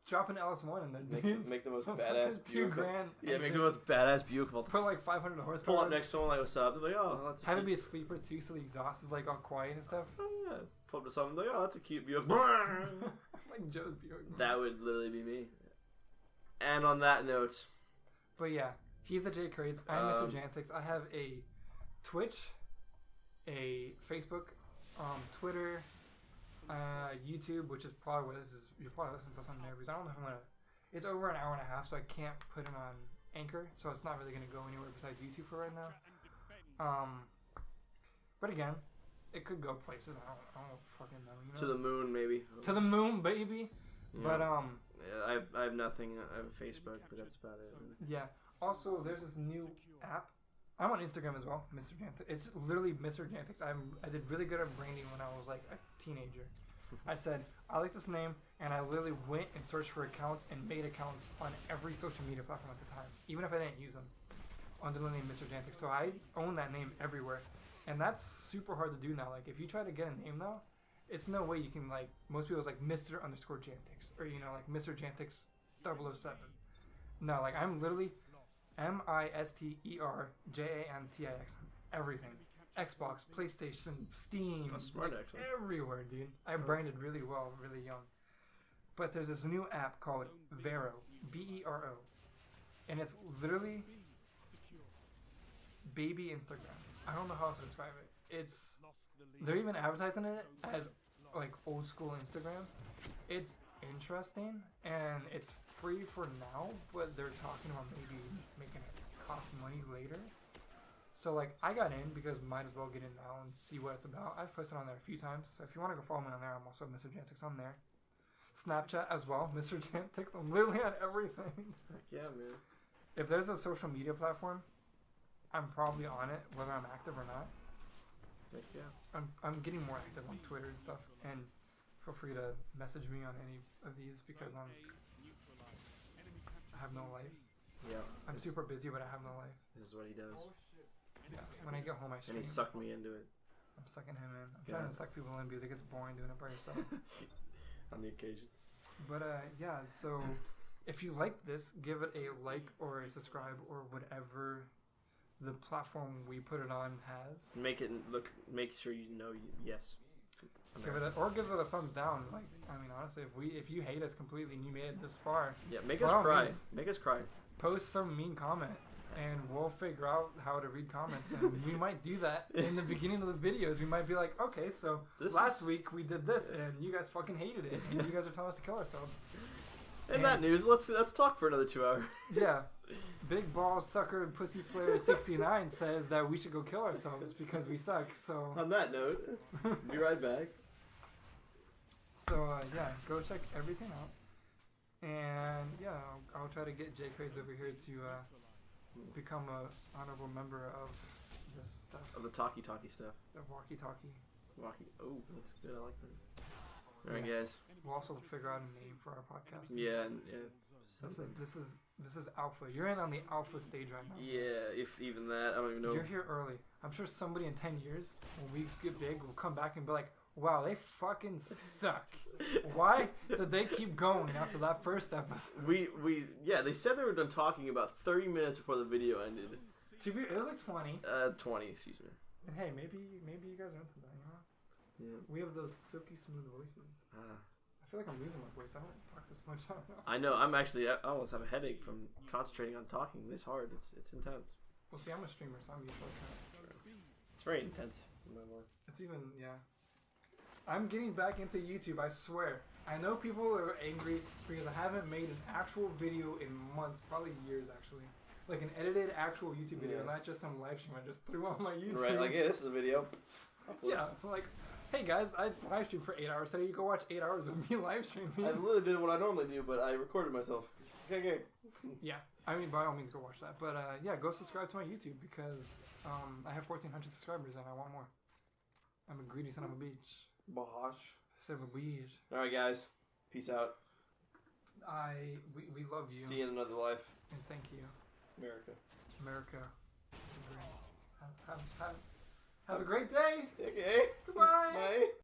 drop an LS1 in there, dude. Make the most badass Buick. $2,000. Yeah, make the most badass Buick. Put like 500 horsepower. Pull up next to someone like, what's up? They're like, oh, that's have it be a sleeper too, so the exhaust is like all quiet and stuff. Oh yeah. Pull up to someone like, oh, that's a cute Buick. Like Joe's Buick. That would literally be me. And on that note. But yeah, he's the JKraze. I'm Mr. Jantix. I have a Twitch, a Facebook, Twitter, YouTube, which is probably what this is. You're probably listening to this on there because I don't know if I'm gonna. It's over an hour and a half, so I can't put it on Anchor, so it's not really gonna go anywhere besides YouTube for right now. But again, it could go places. I don't fucking know. To the moon, maybe. To the moon, baby. Yeah. But yeah, I have nothing. I have a Facebook, but that's about it. Yeah. Also, there's this new app. I'm on Instagram as well, Mr. Jantix. It's literally Mr. Jantix. I did really good at branding when I was like a teenager. I said, I like this name, and I literally went and searched for accounts and made accounts on every social media platform at the time, even if I didn't use them, under the name Mr. Jantix. So I own that name everywhere, and that's super hard to do now. Like, if you try to get a name now, it's no way you can, like, most people's like Mr._Jantix, or, like, Mr. Jantix 007. No, like, I'm literally MisterJantix, everything. Xbox, PlayStation, Steam, smart, like, everywhere, dude. I branded really well, really young. But there's this new app called Vero, Bero, and it's literally baby Instagram. I don't know how else to describe it. They're even advertising it as like old school Instagram. It's interesting and it's free for now, but they're talking about maybe making it cost money later. So, like, I got in because might as well get in now and see what it's about. I've posted on there a few times. So, if you want to go follow me on there, I'm also Mr. Jantix on there. Snapchat as well, Mr. Jantix. I'm literally on everything. Heck yeah, man. If there's a social media platform, I'm probably on it, whether I'm active or not. Heck yeah. I'm getting more active on Twitter and stuff. And feel free to message me on any of these because I have no life. Yeah. I'm super busy, but I have no life. This is what he does. Yeah, when I get home, I stream. And he sucked me into it. I'm sucking him in. I'm trying to suck people in because it gets boring doing it by yourself. On the occasion. But, yeah, so if you like this, give it a like or a subscribe or whatever the platform we put it on has. Make sure you know, yes. gives it a thumbs down. Like, I mean, honestly, if you hate us completely and you made it this far, yeah, make us cry. Make us cry. Post some mean comment, and we'll figure out how to read comments. And we might do that in the beginning of the videos. We might be like, okay, so last week we did this, and you guys fucking hated it, and you guys are telling us to kill ourselves. In that news, let's talk for another 2 hours. Yeah. Big Ball Sucker and Pussy Slayer 69 says that we should go kill ourselves because we suck. So on that note, be right back. So yeah, go check everything out, and yeah, I'll try to get JKraze over here to become a honorable member of this stuff. Of the talkie stuff. The walkie talkie. Oh, that's good. I like that. All right, guys. We'll also figure out a name for our podcast. Yeah. This is alpha. You're in on the alpha stage right now. Yeah, if even that. I don't even know. You're here early. I'm sure somebody in 10 years, when we get big, will come back and be like, wow, they fucking suck. Why did they keep going after that first episode? They said they were done talking about 30 minutes before the video ended. It was like 20. 20, excuse me. And hey, maybe you guys are into that, you know? Yeah. We have those silky smooth voices. I feel like I'm losing my voice. I don't talk this much. I know. I almost have a headache from concentrating on talking this hard. It's intense. Well, see, I'm a streamer, so I'm used to it. It's very intense. It's even, yeah. I'm getting back into YouTube, I swear. I know people are angry because I haven't made an actual video in months, probably years actually. Like an edited actual YouTube video, not just some live stream I just threw on my YouTube. Right, like, hey, this is a video. Yeah, like, hey guys, I live streamed for 8 hours today. You go watch 8 hours of me live streaming. I literally did what I normally do, but I recorded myself. Okay. Yeah, I mean, by all means, go watch that. But yeah, go subscribe to my YouTube because I have 1,400 subscribers and I want more. I'm a greedy son of a bitch. Bosh. Son of a bitch. Alright, guys. Peace out. We love you. See you in another life. And thank you. America. Have a great day. Okay. Goodbye. Bye.